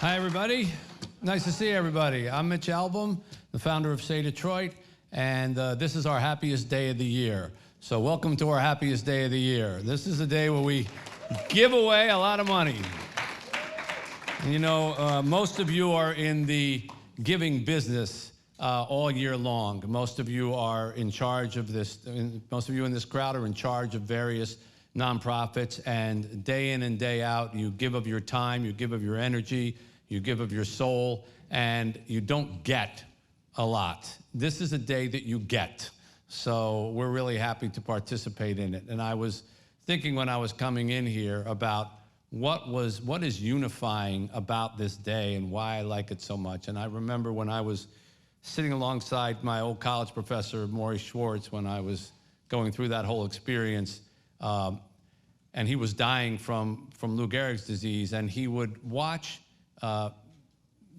Hi, everybody. Nice to see everybody. I'm Mitch Albom, the founder of SAY Detroit, and this is our happiest day of the year. So welcome to our happiest day of the year. This is a day where we give away a lot of money. And you know, most of you are in the giving business all year long. Most of you are in charge of this, most of you in this crowd are in charge of various nonprofits, and day in and day out, you give of your time, you give of your energy, you give of your soul, and you don't get a lot. This is a day that you get. So we're really happy to participate in it. And I was thinking when I was coming in here about what is unifying about this day and why I like it so much. And I remember when I was sitting alongside my old college professor, Maurice Schwartz, when I was going through that whole experience, and he was dying from Lou Gehrig's disease, and he would watch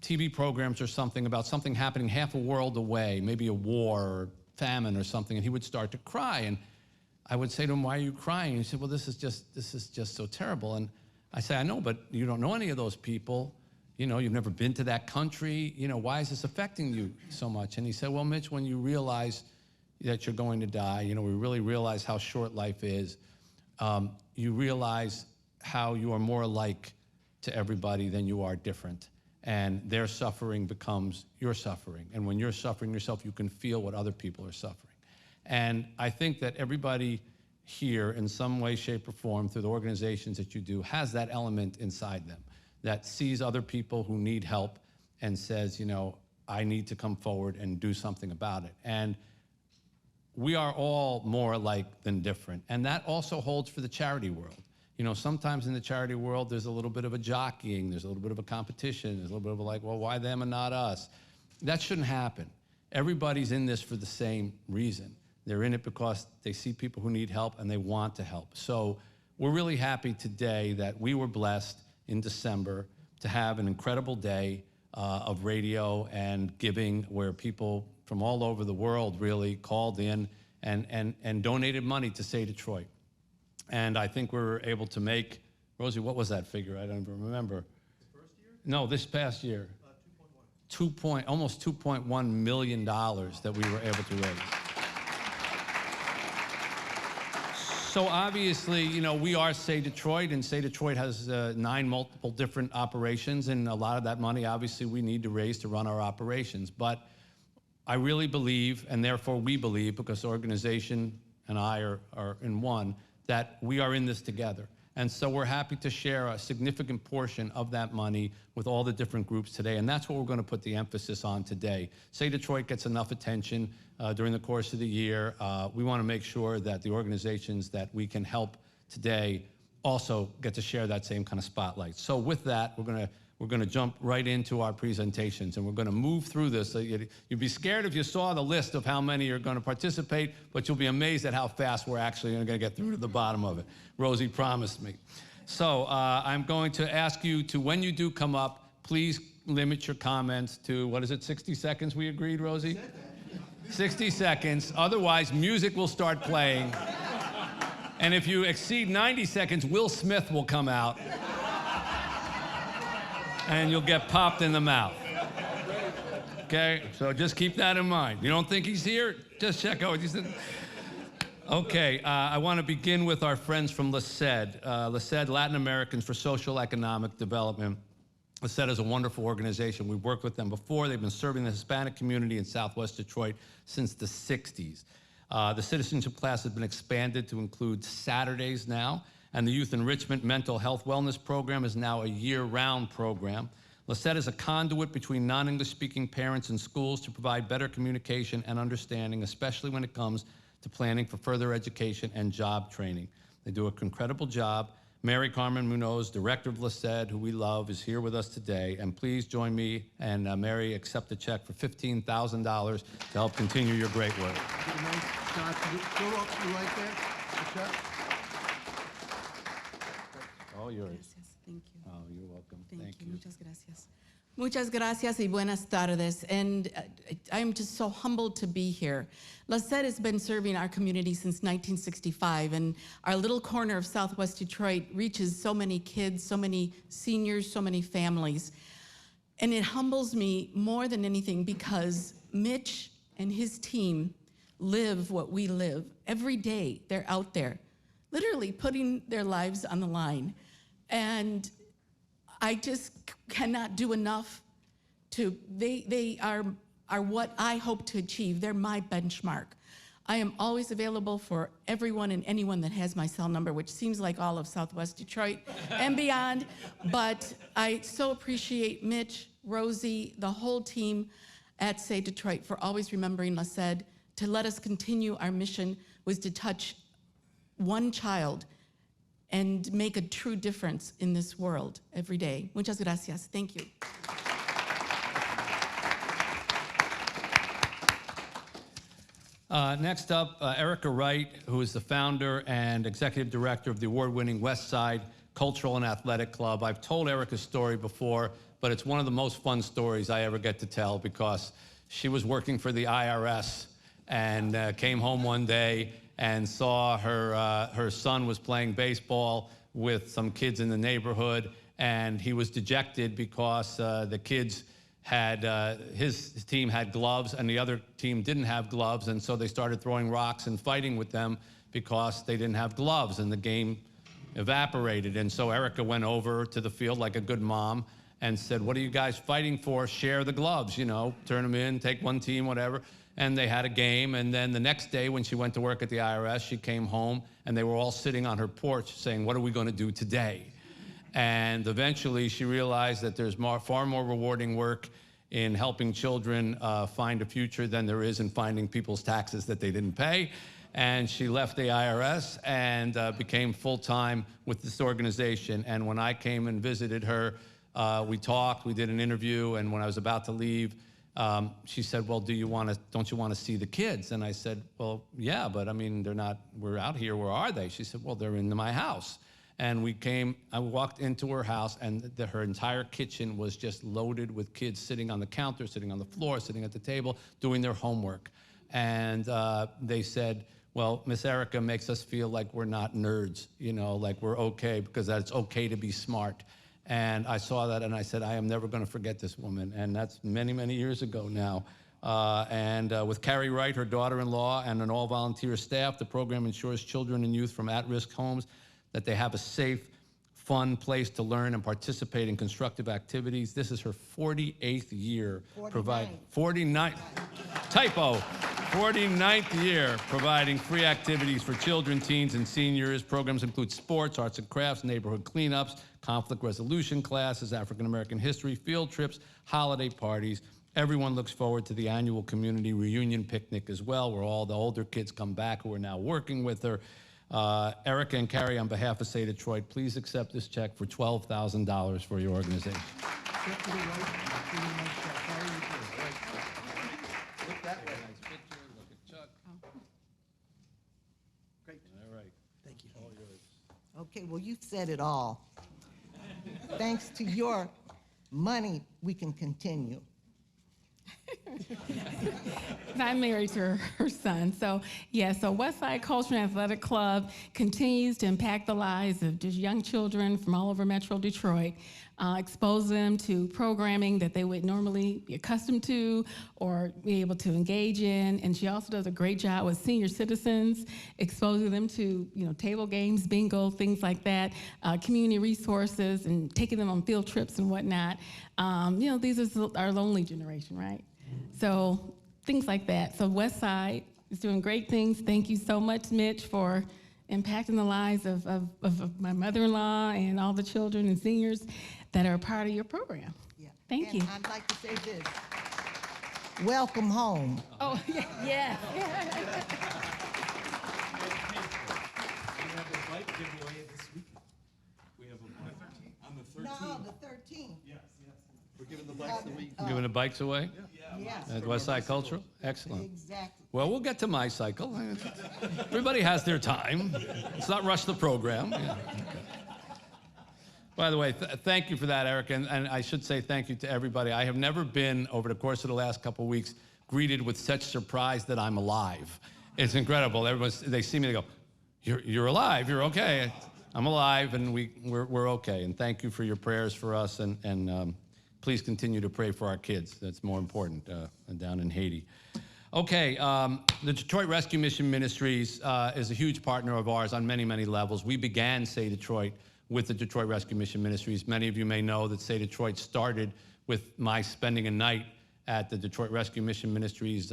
TV programs or something about something happening half a world away, maybe a war or famine or something, and he would start to cry. And I would say to him, "Why are you crying?" And he said, "Well, this is just so terrible." And I say, "I know, but you don't know any of those people. You know, you've never been to that country. You know, why is this affecting you so much?" And he said, "Well, Mitch, when you realize that you're going to die, you know, we really realize how short life is. You realize how you are more alike to everybody than you are different. And their suffering becomes your suffering. And when you're suffering yourself, you can feel what other people are suffering." And I think that everybody here in some way, shape, or form through the organizations that you do has that element inside them that sees other people who need help and says, you know, I need to come forward and do something about it. And we are all more alike than different. And that also holds for the charity world. You know, sometimes in the charity world, there's a little bit of a jockeying, there's a little bit of a competition, there's a little bit of a like, well, why them and not us? That shouldn't happen. Everybody's in this for the same reason. They're in it because they see people who need help and they want to help. So we're really happy today that we were blessed in December to have an incredible day of radio and giving where people from all over the world really called in and donated money to SAY Detroit. And I think we were able to make, Rosie, what was that figure? I don't even remember. The first year? No, this past year. 2.1. Almost $2.1 million that we were able to raise. So obviously, you know, we are SAY Detroit, and SAY Detroit has 9 multiple different operations, and a lot of that money, obviously, we need to raise to run our operations. But I really believe, and therefore we believe, because the organization and I are in one, that we are in this together. And so we're happy to share a significant portion of that money with all the different groups today, and that's what we're going to put the emphasis on today. SAY Detroit gets enough attention during the course of the year. We want to make sure that the organizations that we can help today also get to share that same kind of spotlight. So with that, we're going to jump right into our presentations, and we're going to move through this. So you'd be scared if you saw the list of how many are going to participate, but you'll be amazed at how fast we're actually going to get through to the bottom of it. Rosie promised me. So I'm going to ask you to, when you do come up, please limit your comments to, what is it, 60 seconds we agreed, Rosie? 60 seconds. Otherwise, music will start playing. And if you exceed 90 seconds, Will Smith will come out. And you'll get popped in the mouth. Okay, so just keep that in mind. You don't think he's here? Just check out what he said. Okay, I want to begin with our friends from LACED. LACED, Latin Americans for Social Economic Development. LACED is a wonderful organization. We've worked with them before. They've been serving the Hispanic community in Southwest Detroit since the 60s. The citizenship class has been expanded to include Saturdays now. And the Youth Enrichment Mental Health Wellness Program is now a year-round program. LACED is a conduit between non-English speaking parents and schools to provide better communication and understanding, especially when it comes to planning for further education and job training. They do an incredible job. Mary Carmen Munoz, director of LACED, who we love, is here with us today. And please join me and Mary accept a check for $15,000 to help continue your great work. Go up to right there, the check. All yours. Gracias. Thank you. Oh, you're welcome. Thank you. Muchas gracias. Muchas gracias y buenas tardes. And I'm just so humbled to be here. LACED has been serving our community since 1965, and our little corner of Southwest Detroit reaches so many kids, so many seniors, so many families. And it humbles me more than anything because Mitch and his team live what we live. Every day they're out there, literally putting their lives on the line. And I just cannot do enough to, they are what I hope to achieve. They're my benchmark. I am always available for everyone and anyone that has my cell number, which seems like all of Southwest Detroit and beyond. But I so appreciate Mitch, Rosie, the whole team at SAY Detroit for always remembering LaSed to let us continue our mission was to touch one child and make a true difference in this world every day. Muchas gracias. Thank you. Next up, Erica Wright, who is the founder and executive director of the award-winning West Side Cultural and Athletic Club. I've told Erica's story before, but it's one of the most fun stories I ever get to tell because she was working for the IRS and came home one day and saw her son was playing baseball with some kids in the neighborhood, and he was dejected because the kids had, his team had gloves and the other team didn't have gloves, and so they started throwing rocks and fighting with them because they didn't have gloves, and the game evaporated. And so Erica went over to the field like a good mom and said, what are you guys fighting for? Share the gloves, you know, turn them in, take one team, whatever. And they had a game, and then the next day when she went to work at the IRS, she came home and they were all sitting on her porch saying, what are we going to do today? And eventually she realized that there's far more rewarding work in helping children find a future than there is in finding people's taxes that they didn't pay. And she left the IRS and became full-time with this organization. And when I came and visited her, we talked, we did an interview, and when I was about to leave, she said, well, don't you want to see the kids? And I said, well, yeah, but I mean, we're out here, where are they? She said, well, they're in my house. And I walked into her house, and her entire kitchen was just loaded with kids sitting on the counter, sitting on the floor, sitting at the table, doing their homework. And they said, well, Miss Erica makes us feel like we're not nerds, you know, like we're okay, because it's okay to be smart. And I saw that, and I said, I am never going to forget this woman. And that's many, many years ago now. With Carrie Wright, her daughter-in-law, and an all-volunteer staff, the program ensures children and youth from at-risk homes that they have a safe, fun place to learn and participate in constructive activities. This is her 48th year. 49th. Typo. 49th year providing free activities for children, teens, and seniors. Programs include sports, arts and crafts, neighborhood cleanups, conflict resolution classes, African American history, field trips, holiday parties. Everyone looks forward to the annual community reunion picnic as well, where all the older kids come back who are now working with her. Erica and Carrie, on behalf of SAY Detroit, please accept this check for $12,000 for your organization. Step to the right, pretty much, Carrie, Look that way. Nice picture. Look at Chuck. Great. All right. Thank you. All yours. Okay, well, you've said it all. Thanks to your money, we can continue. I'm married to her son. So, yeah, so West Side Cultural and Athletic Club continues to impact the lives of just young children from all over Metro Detroit, expose them to programming that they would normally be accustomed to or be able to engage in. And she also does a great job with senior citizens, exposing them to, table games, bingo, things like that, community resources, and taking them on field trips and whatnot. These are our lonely generation, right? So things like that. So West Side is doing great things. Thank you so much, Mitch, for impacting the lives of my mother-in-law and all the children and seniors that are a part of your program. Yeah. Thank you. I'd like to say this. Welcome home. Oh, yeah. We have a bike giveaway this weekend. We have a bike on the 13th. No, the 13th. Yes. We're giving the bikes the week. Giving the bikes away Yes, at West Side Cultural? Excellent. exactly. Well, we'll get to my cycle. Everybody has their time. Let's not rush the program. Yeah. Okay. By the way, thank you for that, Eric. And I should say thank you to everybody. I have never been, over the course of the last couple of weeks, greeted with such surprise that I'm alive. It's incredible. They see me, they go, you're alive, you're okay. I'm alive, and we're okay. And thank you for your prayers for us. And please continue to pray for our kids. That's more important down in Haiti. Okay, the Detroit Rescue Mission Ministries is a huge partner of ours on many, many levels. We began SAY Detroit with the Detroit Rescue Mission Ministries. Many of you may know that SAY Detroit started with my spending a night at the Detroit Rescue Mission Ministries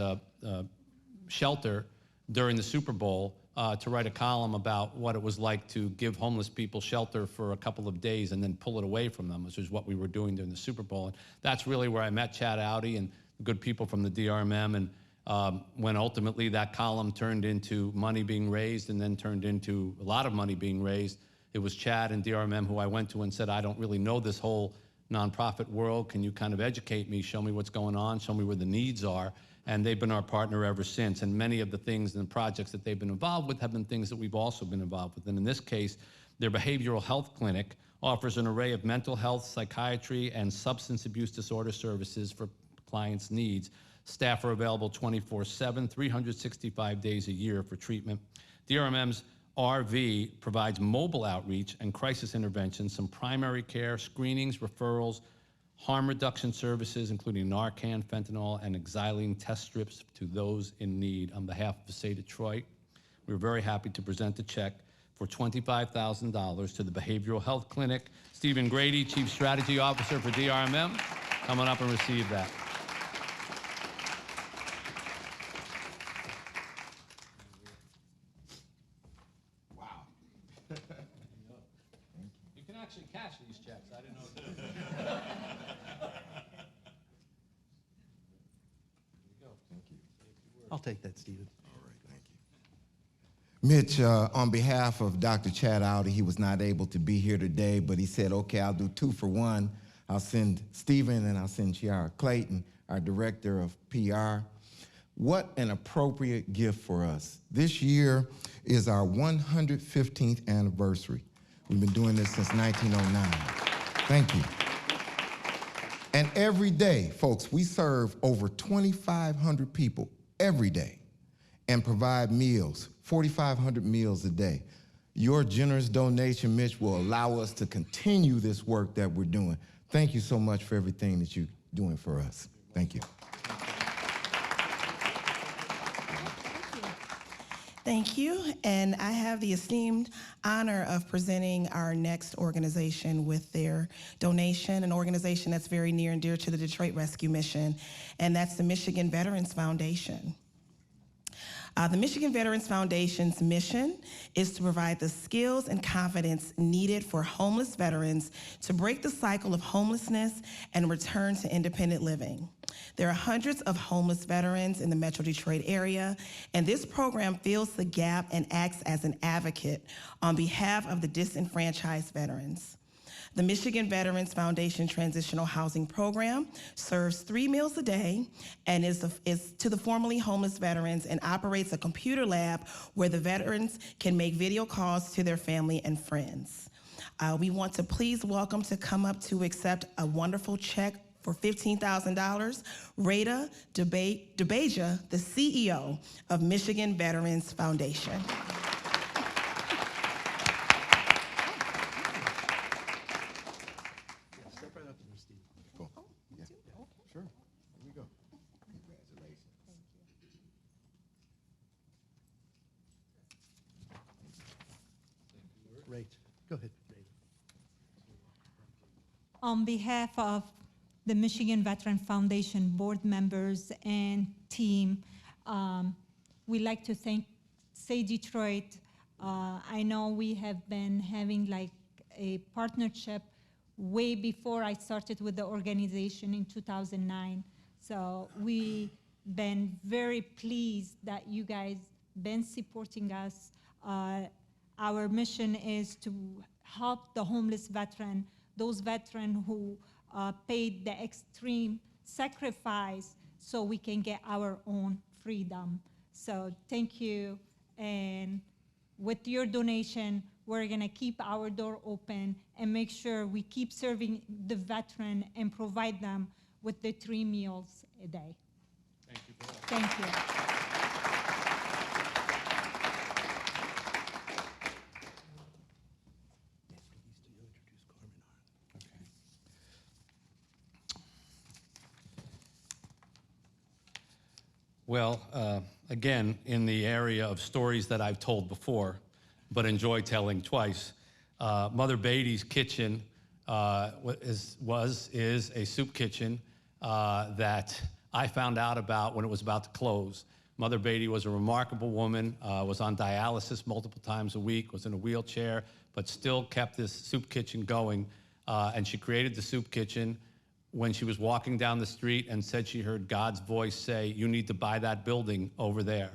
shelter during the Super Bowl to write a column about what it was like to give homeless people shelter for a couple of days and then pull it away from them, which is what we were doing during the Super Bowl. And that's really where I met Chad Audi and good people from the DRMM, and when ultimately that column turned into money being raised and then turned into a lot of money being raised, it was Chad and DRMM who I went to and said, I don't really know this whole nonprofit world. Can you kind of educate me, show me what's going on, show me where the needs are? And they've been our partner ever since. And many of the things and projects that they've been involved with have been things that we've also been involved with. And in this case, their behavioral health clinic offers an array of mental health, psychiatry, and substance abuse disorder services for clients' needs. Staff are available 24/7, 365 days a year for treatment. DRMM's RV provides mobile outreach and crisis intervention, some primary care, screenings, referrals, harm reduction services, including Narcan, fentanyl, and xylene test strips to those in need. On behalf of SAY Detroit, we're very happy to present a check for $25,000 to the Behavioral Health Clinic. Stephen Grady, Chief Strategy Officer for DRMM, coming up and receive that. You can actually cash these checks. I didn't know. I'll take that, Stephen. All right, thank you. Mitch, on behalf of Dr. Chad Audi, he was not able to be here today, but he said, okay, I'll do 2 for 1. I'll send Stephen and I'll send Chiara Clayton, our director of PR. What an appropriate gift for us. This year is our 115th anniversary. We've been doing this since 1909. Thank you. And every day, folks, we serve over 2,500 people every day and provide meals, 4,500 meals a day. Your generous donation, Mitch, will allow us to continue this work that we're doing. Thank you so much for everything that you're doing for us. Thank you. Thank you, and I have the esteemed honor of presenting our next organization with their donation, an organization that's very near and dear to the Detroit Rescue Mission, and that's the Michigan Veterans Foundation. The Michigan Veterans Foundation's mission is to provide the skills and confidence needed for homeless veterans to break the cycle of homelessness and return to independent living. There are hundreds of homeless veterans in the Metro Detroit area, and this program fills the gap and acts as an advocate on behalf of the disenfranchised veterans. The Michigan Veterans Foundation Transitional Housing Program serves 3 meals a day and is to the formerly homeless veterans and operates a computer lab where the veterans can make video calls to their family and friends. We want to please welcome to come up to accept a wonderful check for $15,000, Rada DeBeja, the CEO of Michigan Veterans Foundation. Step right up to her, Steve. Cool. Yeah. Sure. Here we go. Congratulations. Great. Go ahead, Rada. On behalf of the Michigan Veteran Foundation board members and team, we'd like to thank SAY Detroit. I know we have been having like a partnership way before I started with the organization in 2009. So we've been very pleased that you guys been supporting us. Our mission is to help the homeless veteran, those veterans who paid the extreme sacrifice so we can get our own freedom. So thank you, and with your donation, we're gonna keep our door open and make sure we keep serving the veteran and provide them with the 3 meals a day. Thank you for that. Thank you. Again, in the area of stories that I've told before, but enjoy telling twice, Mother Beatty's kitchen is a soup kitchen that I found out about when it was about to close. Mother Beatty was a remarkable woman, was on dialysis multiple times a week, was in a wheelchair, but still kept this soup kitchen going. And she created the soup kitchen when she was walking down the street and said she heard God's voice say, "You need to buy that building over there."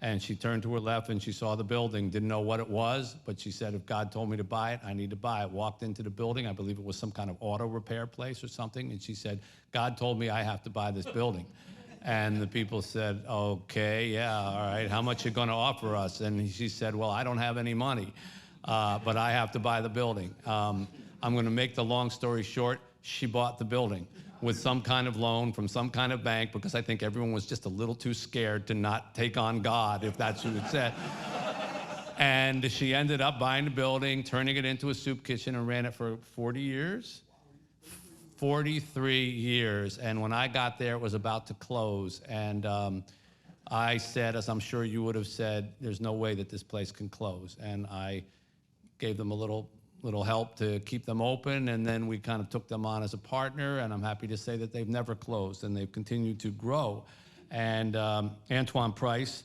And she turned to her left and she saw the building, didn't know what it was, but she said, if God told me to buy it, I need to buy it. Walked into the building, I believe it was some kind of auto repair place or something, and she said, God told me I have to buy this building. And the people said, okay, yeah, all right, how much you gonna offer us? And she said, well, I don't have any money, but I have to buy the building. I'm gonna make the long story short, she bought the building with some kind of loan from some kind of bank, because I think everyone was just a little too scared to not take on God, if that's what it said. And she ended up buying the building, turning it into a soup kitchen, and ran it for 40 years? 43 years. And when I got there, it was about to close. And I said, as I'm sure you would have said, there's no way that this place can close. And I gave them a little help to keep them open, and then we kind of took them on as a partner, and I'm happy to say that they've never closed, and they've continued to grow. And Antoine Price,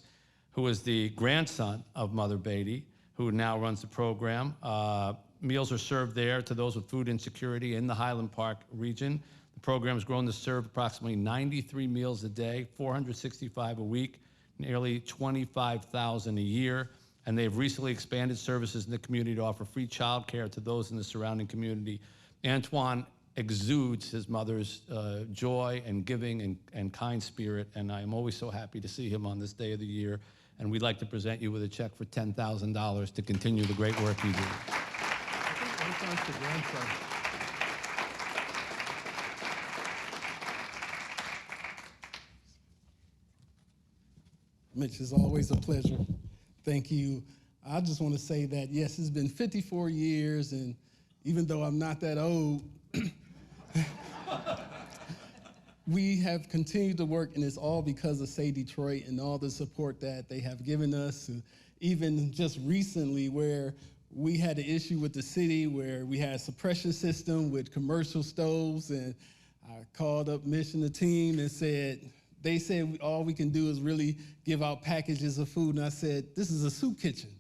who is the grandson of Mother Beatty, who now runs the program, meals are served there to those with food insecurity in the Highland Park region. The program has grown to serve approximately 93 meals a day, 465 a week, nearly 25,000 a year. And they've recently expanded services in the community to offer free childcare to those in the surrounding community. Antoine exudes his mother's joy and giving and kind spirit, and I am always so happy to see him on this day of the year. And we'd like to present you with a check for $10,000 to continue the great work you do. I think Antoine's the grandson. Mitch, it's always a pleasure. Thank you. I just want to say that, yes, it's been 54 years, and even though I'm not that old, we have continued to work, and it's all because of SAY Detroit and all the support that they have given us. Even just recently, where we had an issue with the city where we had a suppression system with commercial stoves, and I called up Mitch and the team and said, they said all we can do is really give out packages of food. And I said, this is a soup kitchen.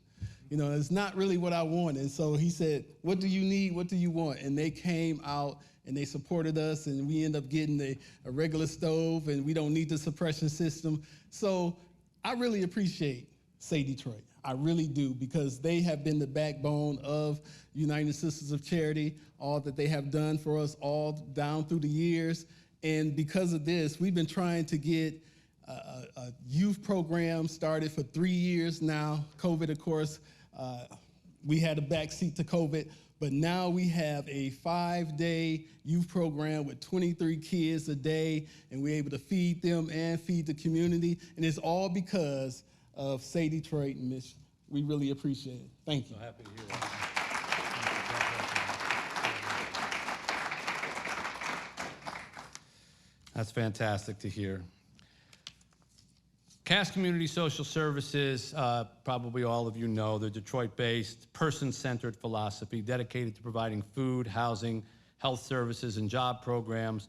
You know, it's not really what I want. And so he said, what do you need? What do you want? And they came out and they supported us, and we end up getting a regular stove, and we don't need the suppression system. So I really appreciate SAY Detroit. I really do, because they have been the backbone of United Sisters of Charity, all that they have done for us all down through the years. And because of this, we've been trying to get a youth program started for 3 years now. COVID, of course, we had a backseat to COVID, but now we have a 5-day youth program with 23 kids a day, and we're able to feed them and feed the community. And it's all because of SAY Detroit and Mitch. We really appreciate it. Thank you. So happy to hear that. That's fantastic to hear. Cass Community Social Services, probably all of you know, they're Detroit-based, person-centered philosophy dedicated to providing food, housing, health services, and job programs.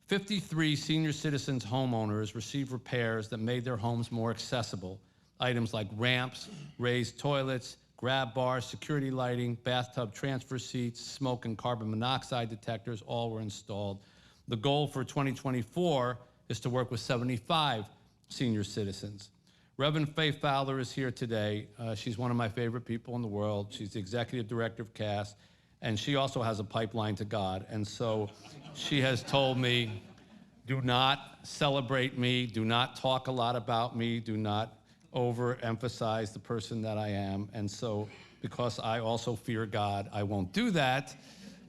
53 senior citizens homeowners received repairs that made their homes more accessible. Items like ramps, raised toilets, grab bars, security lighting, bathtub transfer seats, smoke and carbon monoxide detectors, all were installed. The goal for 2024 is to work with 75 senior citizens. Reverend Faith Fowler is here today. She's one of my favorite people in the world. She's the executive director of Cass, and she also has a pipeline to God. And so she has told me, do not celebrate me, do not talk a lot about me, do not overemphasize the person that I am. And so because I also fear God, I won't do that.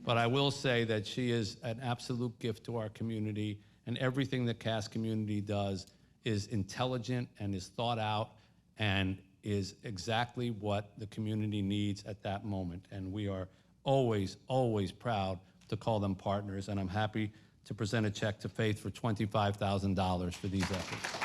But I will say that she is an absolute gift to our community, and everything the Cass community does is intelligent and is thought out and is exactly what the community needs at that moment. And we are always, always proud to call them partners, and I'm happy to present a check to Faith for $25,000 for these efforts.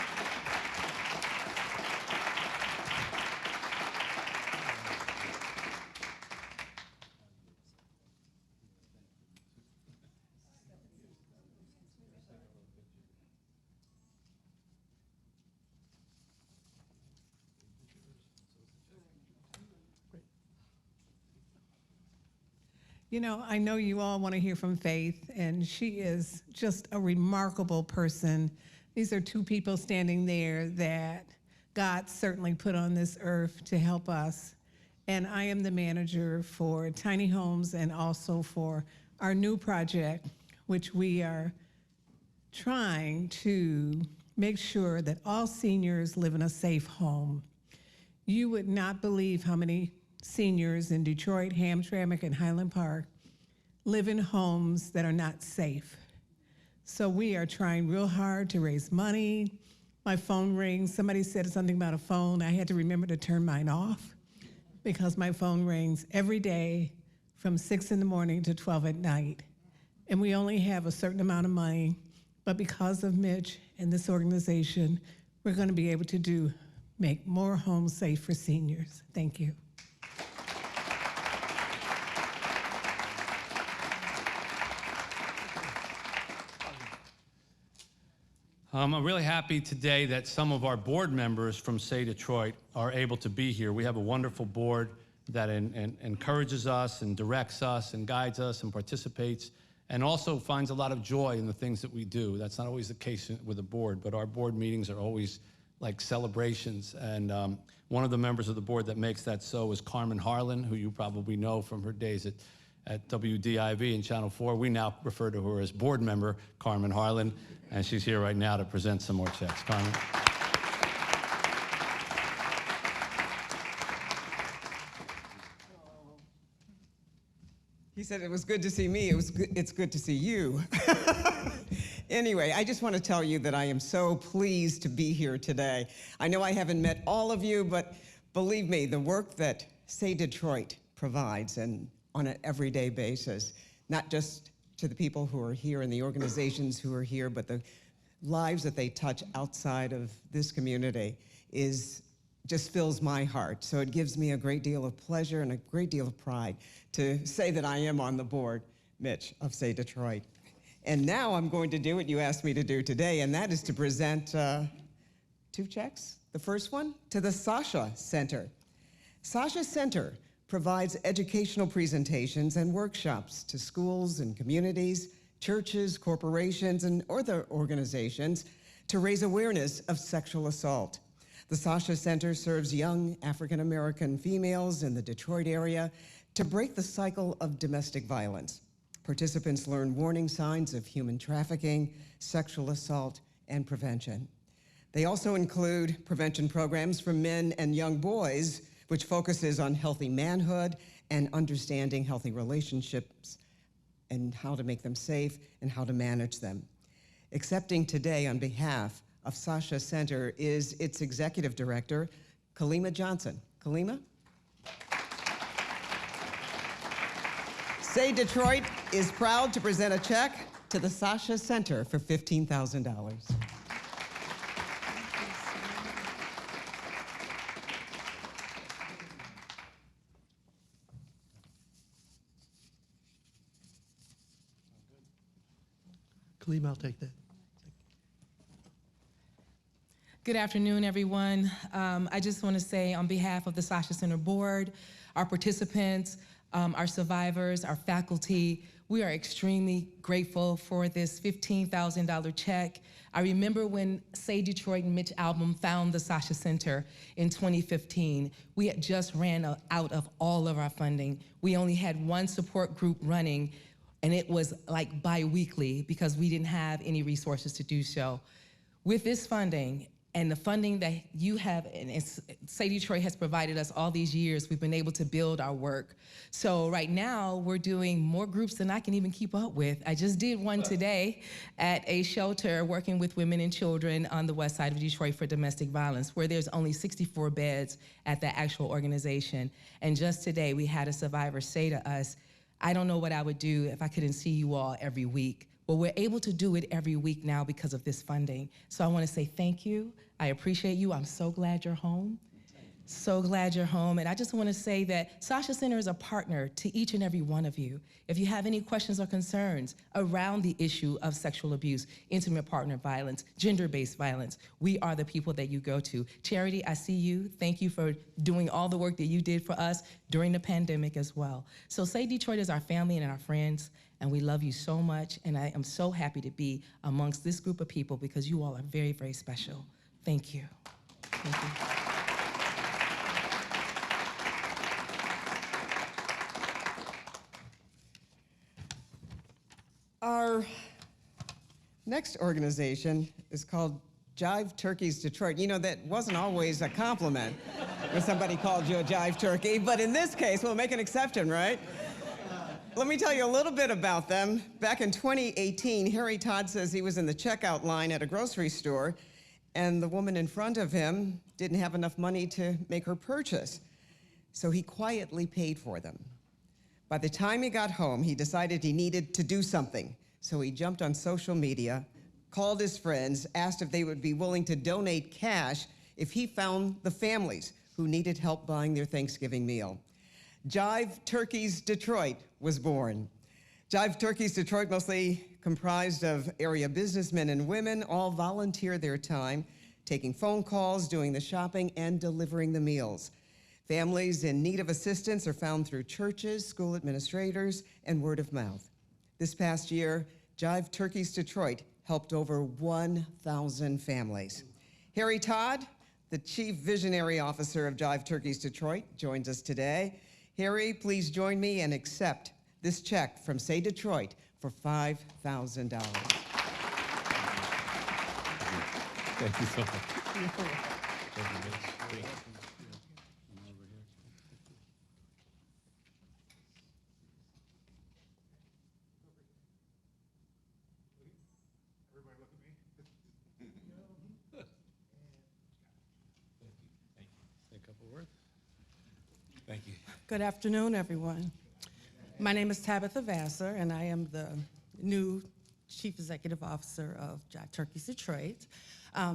You know, I know you all want to hear from Faith, and she is just a remarkable person. These are two people standing there that God certainly put on this earth to help us. And I am the manager for Tiny Homes and also for our new project, which we are trying to make sure that all seniors live in a safe home. You would not believe how many seniors in Detroit, Hamtramck, and Highland Park live in homes that are not safe. So we are trying real hard to raise money. My phone rings. Somebody said something about a phone. I had to remember to turn mine off because my phone rings every day from 6 in the morning to 12 at night. And we only have a certain amount of money, but because of Mitch and this organization, we're going to be able to make more homes safe for seniors. Thank you. I'm really happy today that some of our board members from SAY Detroit are able to be here. We have a wonderful board that encourages us and directs us and guides us and participates and also finds a lot of joy in the things that we do. That's not always the case with the board, but our board meetings are always like celebrations. And one of the members of the board that makes that so is Carmen Harlan, who you probably know from her days at WDIV and Channel 4. We now refer to her as board member Carmen Harlan, and she's here right now to present some more checks. Carmen. He said it was good to see me. It's good to see you. Anyway, I just want to tell you that I am so pleased to be here today. I know I haven't met all of you, but believe me, the work that SAY Detroit provides and on an everyday basis, not just to the people who are here and the organizations who are here, but the lives that they touch outside of this community just fills my heart. So it gives me a great deal of pleasure and a great deal of pride to say that I am on the board, Mitch, of SAY Detroit. And now I'm going to do what you asked me to do today, and that is to present 2 checks. The first one to the Sasha Center. Sasha Center provides educational presentations and workshops to schools and communities, churches, corporations, and other organizations to raise awareness of sexual assault. The Sasha Center serves young African-American females in the Detroit area to break the cycle of domestic violence. Participants learn warning signs of human trafficking, sexual assault, and prevention. They also include prevention programs for men and young boys, which focuses on healthy manhood and understanding healthy relationships and how to make them safe and how to manage them. Accepting today on behalf of Sasha Center is its executive director, Kalima Johnson. Kalima? SAY Detroit is proud to present a check to the Sasha Center for $15,000. Khalima, I'll take that. Good afternoon, everyone. I just want to say on behalf of the Sasha Center Board, our participants, our survivors, our faculty, we are extremely grateful for this $15,000 check. I remember when SAY Detroit and Mitch Albom found the Sasha Center in 2015. We had just ran out of all of our funding. We only had one support group running, and it was like bi-weekly because we didn't have any resources to do so. With this funding, and the funding that you have, and SAY Detroit has provided us all these years, we've been able to build our work. So right now, we're doing more groups than I can even keep up with. I just did one today at a shelter working with women and children on the west side of Detroit for domestic violence, where there's only 64 beds at the actual organization. And just today, we had a survivor say to us, I don't know what I would do if I couldn't see you all every week. Well, we're able to do it every week now because of this funding. So I want to say thank you. I appreciate you. I'm so glad you're home. So glad you're home. And I just want to say that Sasha Center is a partner to each and every one of you. If you have any questions or concerns around the issue of sexual abuse, intimate partner violence, gender-based violence, we are the people that you go to. Charity, I see you. Thank you for doing all the work that you did for us during the pandemic as well. So SAY Detroit is our family and our friends, and we love you so much. And I am so happy to be amongst this group of people because you all are very, very special. Thank you. Thank you. Our next organization is called Jive Turkeys Detroit. You know, that wasn't always a compliment when somebody called you a jive turkey, but in this case, we'll make an exception, right? Let me tell you a little bit about them. Back in 2018, Harry Todd says he was in the checkout line at a grocery store, and the woman in front of him didn't have enough money to make her purchase. So he quietly paid for them. By the time he got home, he decided he needed to do something. So he jumped on social media, called his friends, asked if they would be willing to donate cash if he found the families who needed help buying their Thanksgiving meal. Jive Turkeys Detroit was born. Jive Turkeys Detroit, mostly comprised of area businessmen and women, all volunteer their time, taking phone calls, doing the shopping, and delivering the meals. Families in need of assistance are found through churches, school administrators, and word of mouth. This past year, Jive Turkeys Detroit helped over 1,000 families. Harry Todd, the Chief Visionary Officer of Jive Turkeys Detroit, joins us today. Harry, please join me and accept this check from SAY Detroit for $5,000. Thank you so much. Thank you, Mitch. Thank you. Say a couple words. Thank you. Good afternoon, everyone. My name is Tabitha Vassar, and I am the new Chief Executive Officer of Jive Turkeys Detroit.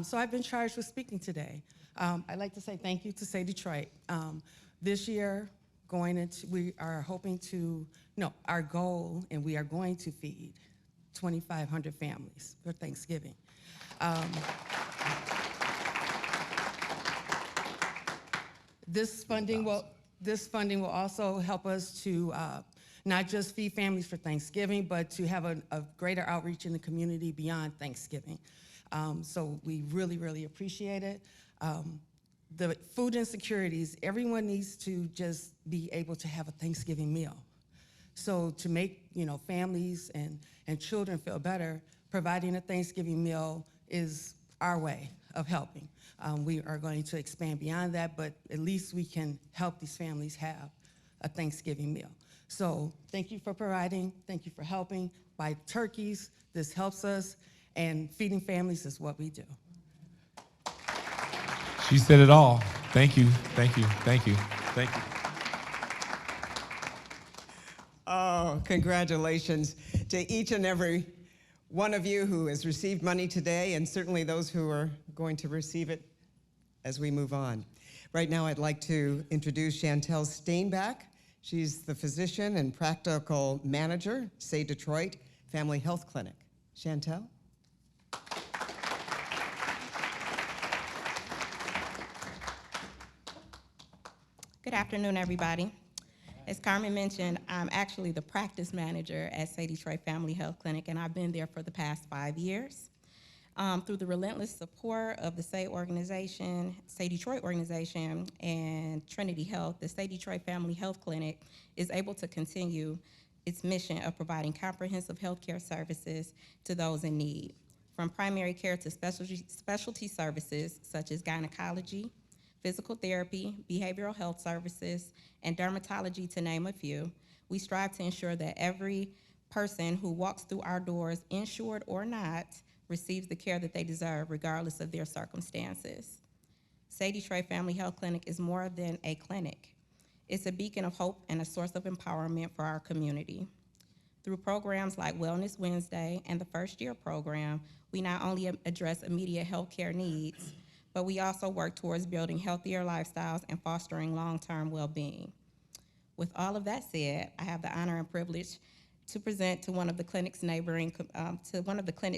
So I've been charged with speaking today. I'd like to say thank you to SAY Detroit. This year, we are hoping to, our goal, and we are going to feed 2,500 families for Thanksgiving. This funding will also help us to not just feed families for Thanksgiving, but to have a greater outreach in the community beyond Thanksgiving. So we really, really appreciate it. The food insecurities, everyone needs to just be able to have a Thanksgiving meal. So to make families and children feel better, providing a Thanksgiving meal is our way of helping. We are going to expand beyond that, but at least we can help these families have a Thanksgiving meal. So thank you for providing, thank you for helping. Buy turkeys, this helps us, and feeding families is what we do. She said it all. Thank you, thank you, thank you, thank you. Oh, congratulations to each and every one of you who has received money today, and certainly those who are going to receive it as we move on. Right now, I'd like to introduce Chantel Steinbach. She's the physician and practical manager, SAY Detroit Family Health Clinic. Chantel? Good afternoon, everybody. As Carmen mentioned, I'm actually the practice manager at SAY Detroit Family Health Clinic, and I've been there for the past 5 years. Through the relentless support of the SAY organization, SAY Detroit organization, and Trinity Health, the SAY Detroit Family Health Clinic is able to continue its mission of providing comprehensive healthcare services to those in need, from primary care to specialty services such as gynecology, physical therapy, behavioral health services, and dermatology, to name a few. We strive to ensure that every person who walks through our doors, insured or not, receives the care that they deserve regardless of their circumstances. SAY Detroit Family Health Clinic is more than a clinic. It's a beacon of hope and a source of empowerment for our community. Through programs like Wellness Wednesday and the First Year program, we not only address immediate healthcare needs, but we also work towards building healthier lifestyles and fostering long-term well-being. With all of that said, I have the honor and privilege to present to one of the clinic's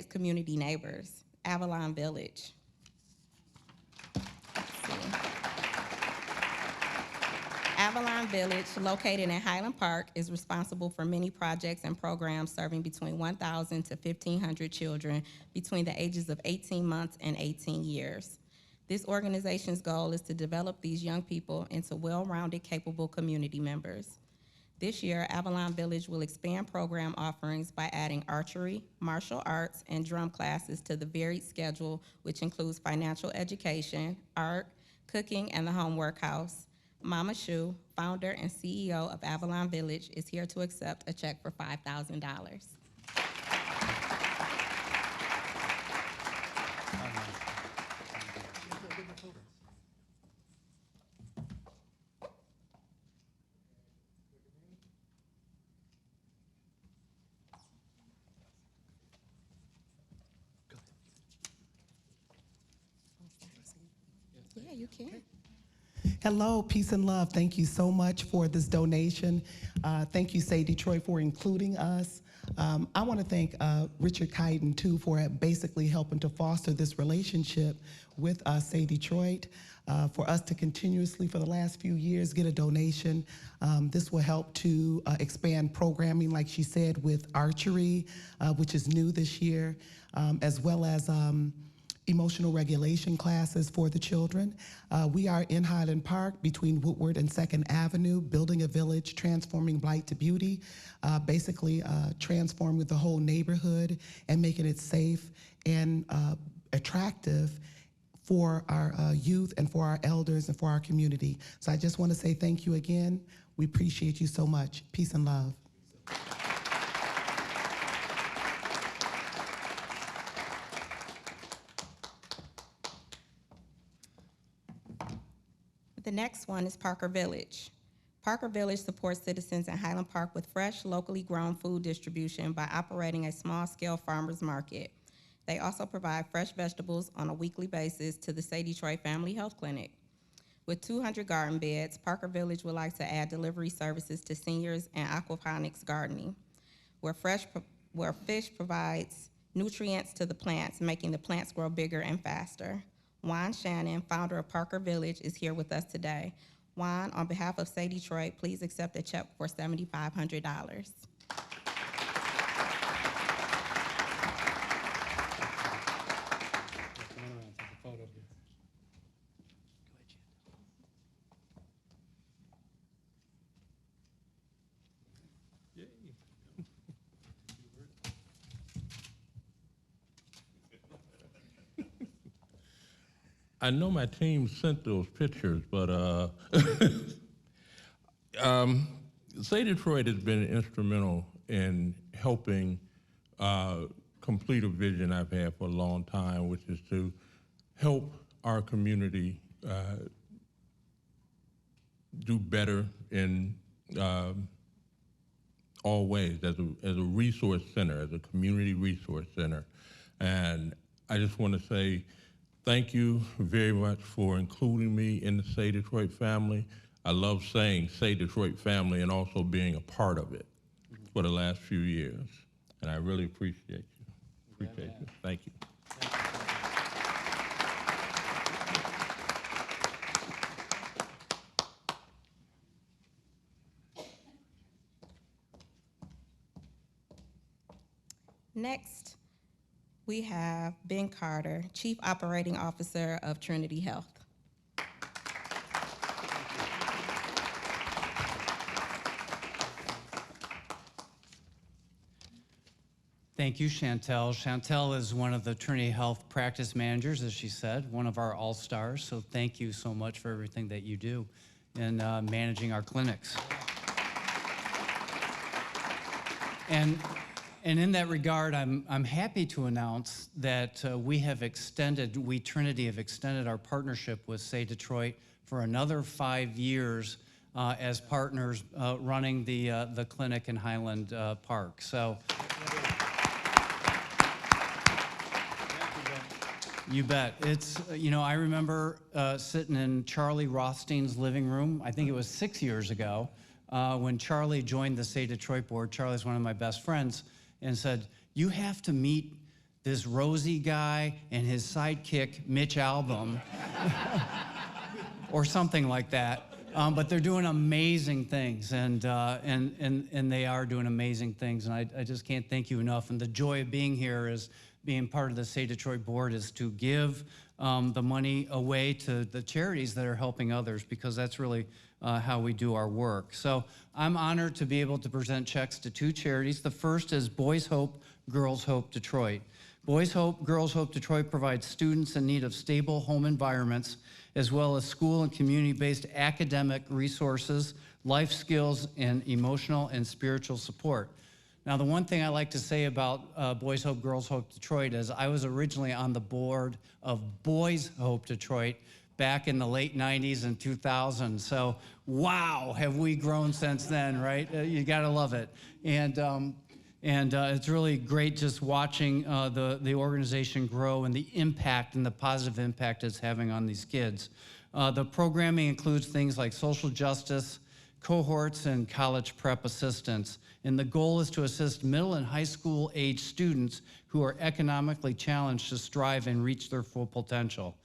community neighbors, Avalon Village. Avalon Village, located in Highland Park, is responsible for many projects and programs serving between 1,000 to 1,500 children between the ages of 18 months and 18 years. This organization's goal is to develop these young people into well-rounded, capable community members. This year, Avalon Village will expand program offerings by adding archery, martial arts, and drum classes to the varied schedule, which includes financial education, art, cooking, and the home workhouse. Mama Shu, founder and CEO of Avalon Village, is here to accept a check for $5,000. Yeah, you can. Hello, peace and love. Thank you so much for this donation. Thank you, SAY Detroit, for including us. I want to thank Richard Kiten, too, for basically helping to foster this relationship with SAY Detroit, for us to continuously, for the last few years, get a donation. This will help to expand programming, like she said, with archery, which is new this year, as well as emotional regulation classes for the children. We are in Highland Park between Woodward and 2nd Avenue, building a village, transforming blight to beauty, basically transforming the whole neighborhood and making it safe and attractive for our youth and for our elders and for our community. So I just want to say thank you again. We appreciate you so much. Peace and love. The next one is Parker Village. Parker Village supports citizens in Highland Park with fresh, locally grown food distribution by operating a small-scale farmers market. They also provide fresh vegetables on a weekly basis to the SAY Detroit Family Health Clinic. With 200 garden beds, Parker Village would like to add delivery services to seniors and aquaponics gardening, where fish provides nutrients to the plants, making the plants grow bigger and faster. Juan Shannon, founder of Parker Village, is here with us today. Juan, on behalf of SAY Detroit, please accept a check for $7,500. I know my team sent those pictures, but SAY Detroit has been instrumental in helping complete a vision I've had for a long time, which is to help our community do better in all ways as a resource center, as a community resource center. And I just want to say, thank you very much for including me in the SAY Detroit family. I love saying SAY Detroit family and also being a part of it for the last few years. And I really appreciate you. Appreciate you. Thank you. Next, we have Ben Carter, Chief Operating Officer of Trinity Health. Thank you, Chantel. Chantel is one of the Trinity Health practice managers, as she said, one of our all-stars. So thank you so much for everything that you do in managing our clinics. And in that regard, I'm happy to announce that we Trinity have extended our partnership with SAY Detroit for another 5 years as partners running the clinic in Highland Park. So You bet. It's, I remember sitting in Charlie Rothstein's living room, I think it was 6 years ago, when Charlie joined the SAY Detroit board. Charlie's one of my best friends, and said, you have to meet this Rosie guy and his sidekick, Mitch Albom, or something like that. But they're doing amazing things, and they are doing amazing things, and I just can't thank you enough. And the joy of being here is being part of the SAY Detroit board is to give the money away to the charities that are helping others, because that's really how we do our work. So I'm honored to be able to present checks to 2 charities. The first is Boys Hope, Girls Hope Detroit. Boys Hope, Girls Hope Detroit provides students in need of stable home environments, as well as school and community-based academic resources, life skills, and emotional and spiritual support. Now, the one thing I like to say about Boys Hope, Girls Hope Detroit is I was originally on the board of Boys Hope Detroit back in the late 90s and 2000. So, wow, have we grown since then, right? You gotta love it. And it's really great just watching the organization grow and the impact and the positive impact it's having on these kids. The programming includes things like social justice, cohorts, and college prep assistance. And the goal is to assist middle and high school age students who are economically challenged to strive and reach their full potential.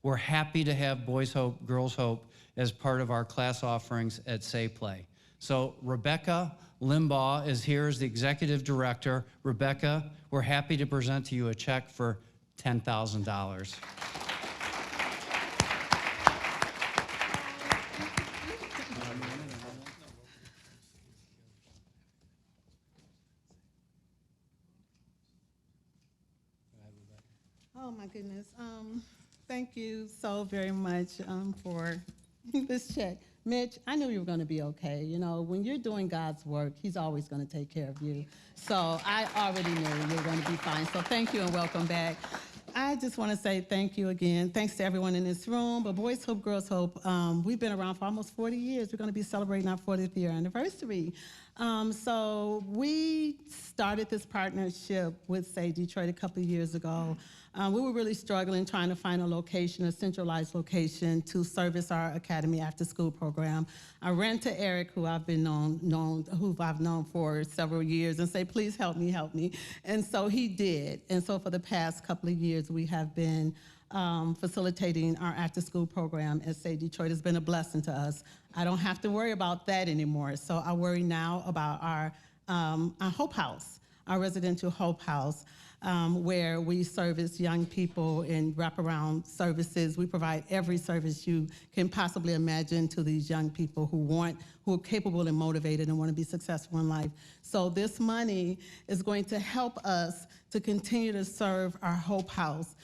We're happy to have Boys Hope, Girls Hope as part of our class offerings at SAY Play. So Rebecca Limbaugh is here as the executive director. Rebecca, we're happy to present to you a check for $10,000. Oh my goodness. Thank you so very much for this check. Mitch, I knew you were going to be okay. You know, when you're doing God's work, he's always going to take care of you. So I already knew you were going to be fine. So thank you and welcome back. I just want to say thank you again. Thanks to everyone in this room. But Boys Hope, Girls Hope, we've been around for almost 40 years. We're going to be celebrating our 40th year anniversary. So we started this partnership with SAY Detroit a couple of years ago. We were really struggling trying to find a location, a centralized location to service our academy after school program. I ran to Eric, who I've known for several years, and say, please help me, help me. And so he did. And so for the past couple of years, we have been facilitating our after school program at SAY Detroit. It's been a blessing to us. I don't have to worry about that anymore. So I worry now about our Hope House, our residential Hope House, where we service young people in wraparound services. We provide every service you can possibly imagine to these young people who are capable and motivated and want to be successful in life. So this money is going to help us to continue to serve our Hope House.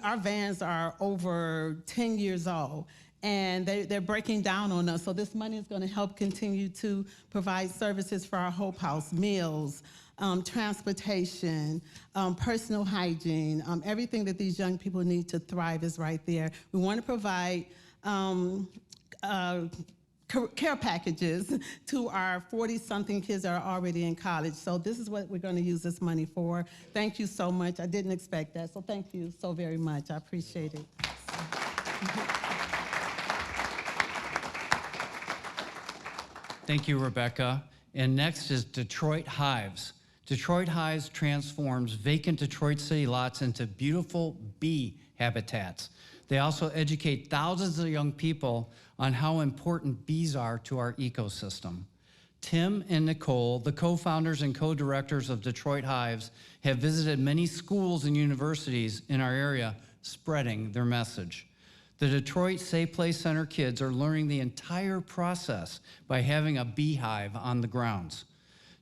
Our vans are over 10 years old, and they're breaking down on us. So this money is going to help continue to provide services for our Hope House, meals, transportation, personal hygiene, everything that these young people need to thrive is right there. We want to provide care packages to our 40-something kids that are already in college. So this is what we're going to use this money for. Thank you so much. I didn't expect that, so thank you so very much. I appreciate it. Thank you, Rebecca. And next is Detroit Hives. Detroit Hives transforms vacant Detroit city lots into beautiful bee habitats. They also educate thousands of young people on how important bees are to our ecosystem. Tim and Nicole, the co-founders and co-directors of Detroit Hives, have visited many schools and universities in our area, spreading their message. The Detroit SAY Play Center kids are learning the entire process by having a beehive on the grounds.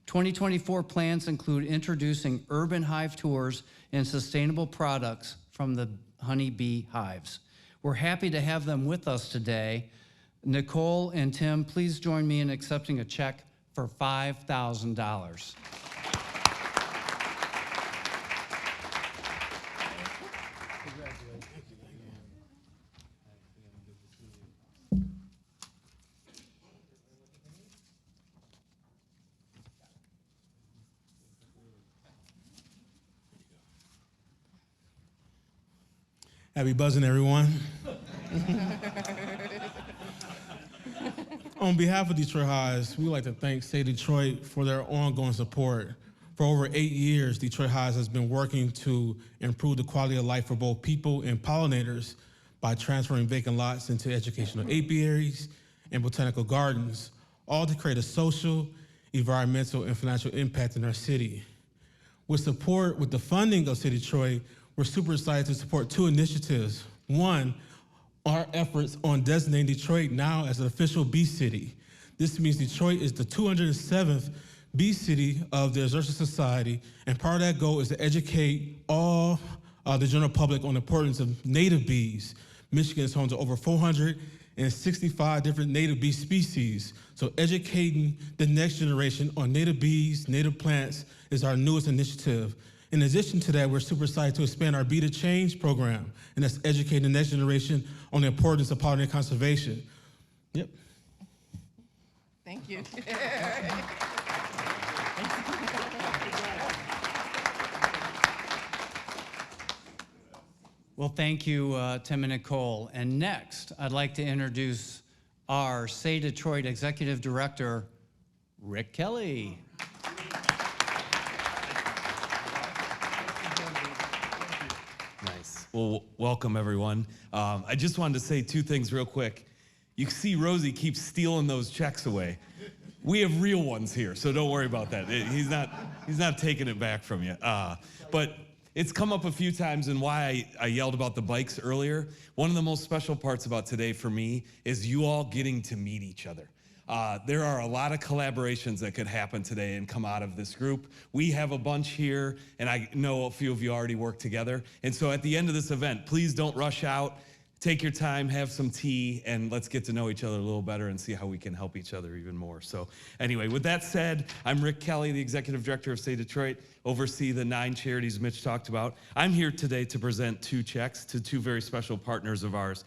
2024 plans include introducing urban hive tours and sustainable products from the honeybee hives. We're happy to have them with us today. Nicole and Tim, please join me in accepting a check for $5,000. Happy buzzing, everyone. On behalf of Detroit Highs, we'd like to thank SAY Detroit for their ongoing support. For over 8 years, Detroit Highs has been working to improve the quality of life for both people and pollinators by transferring vacant lots into educational apiaries and botanical gardens, all to create a social, environmental, and financial impact in our city. With the funding of SAY Detroit, we're super excited to support 2 initiatives. One, our efforts on designating Detroit now as an official Bee City. This means Detroit is the 207th Bee City of the Exercise Society, and part of that goal is to educate all the general public on the importance of native bees. Michigan is home to over 465 different native bee species, so educating the next generation on native bees, native plants is our newest initiative. In addition to that, we're super excited to expand our Bee to Change program, and that's educating the next generation on the importance of pollinator conservation. Yep. Thank you. Well, thank you, Tim and Nicole. And next, I'd like to introduce our SAY Detroit Executive Director, Rick Kelly. Nice. Well, welcome everyone. I just wanted to say 2 things real quick. You see Rosie keeps stealing those checks away. We have real ones here, so don't worry about that. He's not taking it back from you. But it's come up a few times and why I yelled about the bikes earlier. One of the most special parts about today for me is you all getting to meet each other. There are a lot of collaborations that could happen today and come out of this group. We have a bunch here, and I know a few of you already work together. And so at the end of this event, please don't rush out. Take your time, have some tea, and let's get to know each other a little better and see how we can help each other even more. So anyway, with that said, I'm Rick Kelly, the Executive Director of SAY Detroit, oversee the 9 charities Mitch talked about. I'm here today to present 2 checks to 2 very special partners of ours.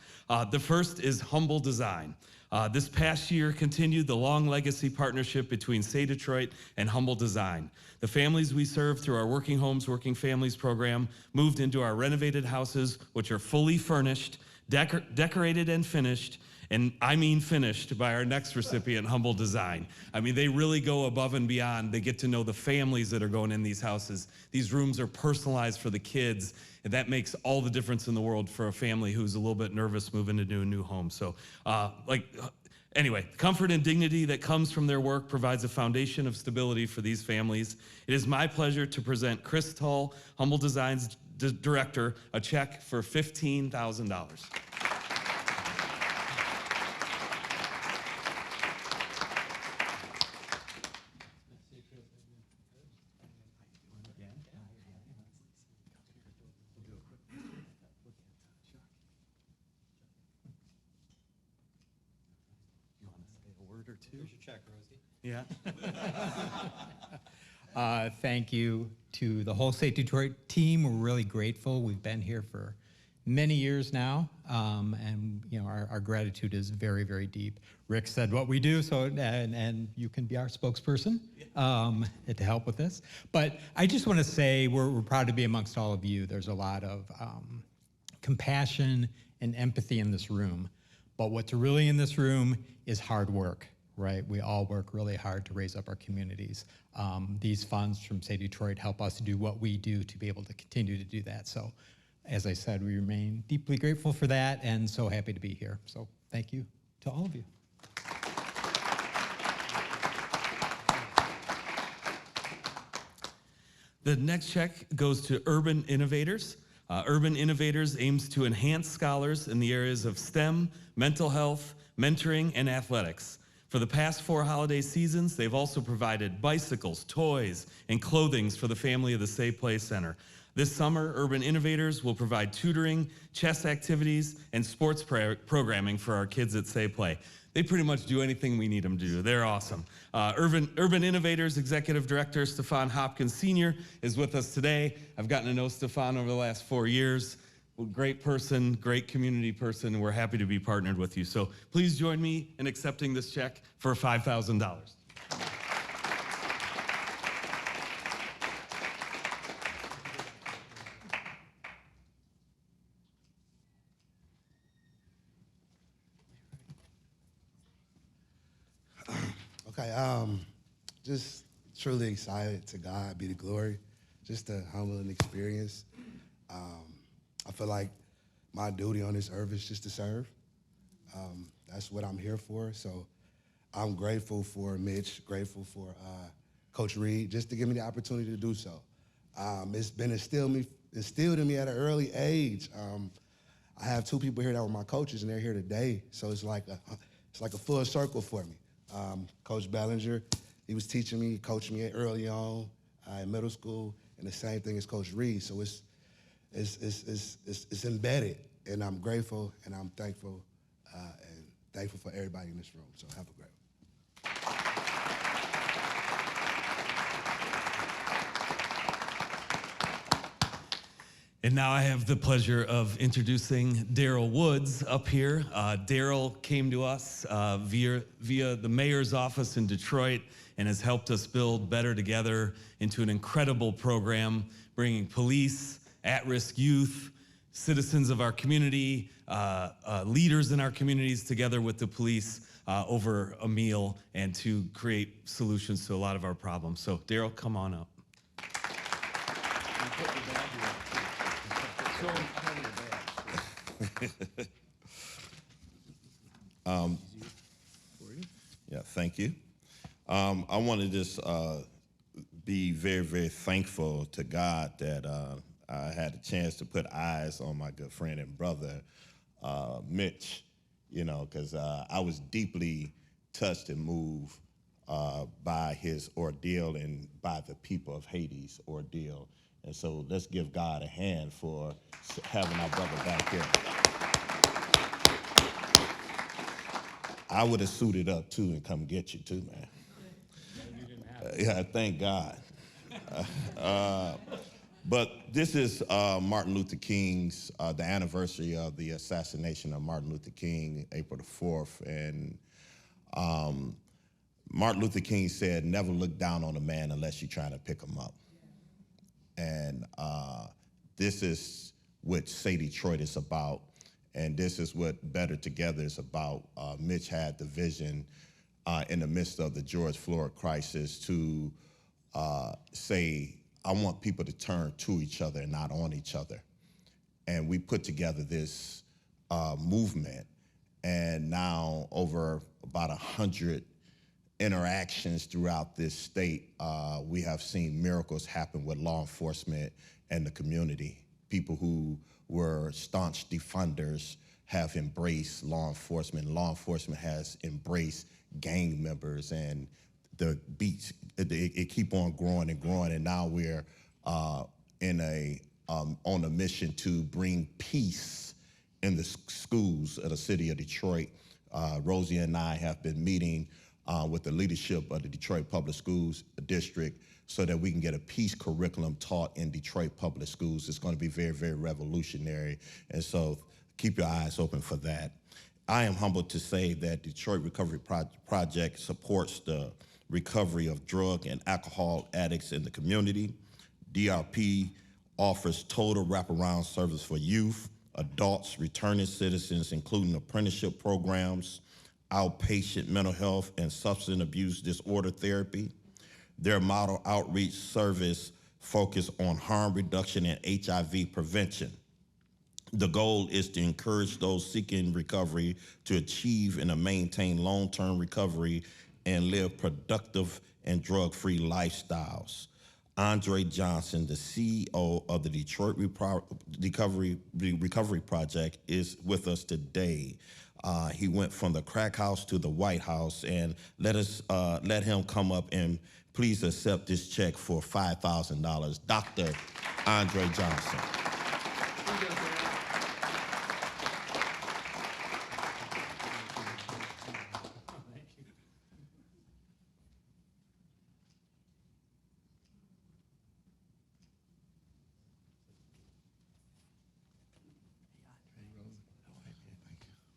The first is Humble Design. This past year continued the long legacy partnership between SAY Detroit and Humble Design. The families we serve through our Working Homes, Working Families program moved into our renovated houses, which are fully furnished, decorated and finished, and I mean finished, by our next recipient, Humble Design. I mean, they really go above and beyond. They get to know the families that are going in these houses. These rooms are personalized for the kids, and that makes all the difference in the world for a family who's a little bit nervous moving into a new home. So, anyway, comfort and dignity that comes from their work provides a foundation of stability for these families. It is my pleasure to present Chris Tull, Humble Design's director, a check for $15,000. Here's your check, Rosie. Yeah. Thank you to the whole SAY Detroit team. We're really grateful. We've been here for many years now, and our gratitude is very, very deep. Rick said what we do, so and you can be our spokesperson to help with this. But I just want to say we're proud to be amongst all of you. There's a lot of compassion and empathy in this room, but what's really in this room is hard work. Right, we all work really hard to raise up our communities. These funds from SAY Detroit help us do what we do to be able to continue to do that. So, as I said, we remain deeply grateful for that and so happy to be here. So, thank you to all of you. The next check goes to Urban Innovators. Urban Innovators aims to enhance scholars in the areas of STEM, mental health, mentoring, and athletics. For the past 4 holiday seasons, they've also provided bicycles, toys, and clothing for the family of the SAY Play Center. This summer, Urban Innovators will provide tutoring, chess activities, and sports programming for our kids at SAY Play. They pretty much do anything we need them to do. They're awesome. Urban Innovators Executive Director Stefan Hopkins Sr. is with us today. I've gotten to know Stefan over the last 4 years. Great person, great community person, and we're happy to be partnered with you. So please join me in accepting this check for $5,000. Okay, just truly excited. To God be the glory. Just a humbling experience. I feel like my duty on this earth is just to serve. That's what I'm here for. So I'm grateful for Mitch, grateful for Coach Reed, just to give me the opportunity to do so. It's been instilled in me at an early age. I have two people here that were my coaches, and they're here today. So it's like a full circle for me. Coach Bellinger, he was teaching me, coaching me early on in middle school, and the same thing as Coach Reed. So it's embedded, and I'm grateful and I'm thankful for everybody in this room. So have a great one. And now I have the pleasure of introducing Daryl Woods up here. Daryl came to us via the mayor's office in Detroit and has helped us build Better Together into an incredible program, bringing police, at-risk youth, citizens of our community, leaders in our communities together with the police over a meal and to create solutions to a lot of our problems. So Daryl, come on up. Yeah, thank you. I want to just be very, very thankful to God that I had a chance to put eyes on my good friend and brother, Mitch, because I was deeply touched and moved by his ordeal and by the people of Haiti's ordeal. And so let's give God a hand for having our brother back here. I would have suited up too and come get you too, man. Yeah, thank God. But this is Martin Luther King's, the anniversary of the assassination of Martin Luther King, April the 4th. And Martin Luther King said, never look down on a man unless you're trying to pick him up. And this is what SAY Detroit is about. And this is what Better Together is about. Mitch had the vision in the midst of the George Floyd crisis to say, I want people to turn to each other and not on each other. And we put together this movement. And now over about 100 interactions throughout this state, we have seen miracles happen with law enforcement and the community. People who were staunch defunders have embraced law enforcement. Law enforcement has embraced gang members, and the beats, it keep on growing and growing. And now we're on a mission to bring peace in the schools of the city of Detroit. Rosie and I have been meeting with the leadership of the Detroit Public Schools District so that we can get a peace curriculum taught in Detroit Public Schools. It's going to be very, very revolutionary. And so keep your eyes open for that. I am humbled to say that Detroit Recovery Project supports the recovery of drug and alcohol addicts in the community. DRP offers total wraparound service for youth, adults, returning citizens, including apprenticeship programs, outpatient mental health and substance abuse disorder therapy. Their model outreach service focus on harm reduction and HIV prevention. The goal is to encourage those seeking recovery to achieve and to maintain long-term recovery and live productive and drug-free lifestyles. Andre Johnson, the CEO of the Detroit Recovery Project, is with us today. He went from the crack house to the White House, and let him come up and please accept this check for $5,000. Dr. Andre Johnson.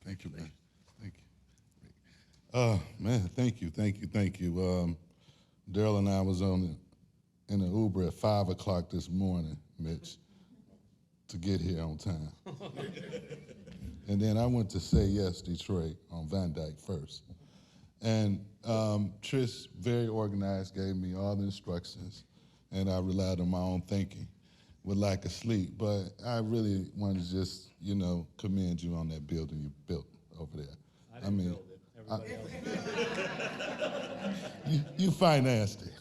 Thank you, man. Thank you. Man, thank you. Daryl and I was in the Uber at 5 o'clock this morning, Mitch, to get here on time. And then I went to Say Yes Detroit on Van Dyke first. And Trish, very organized, gave me all the instructions, and I relied on my own thinking with lack of sleep. But I really want to just, commend you on that building you built over there. I didn't build it. Everybody else did. You financed it,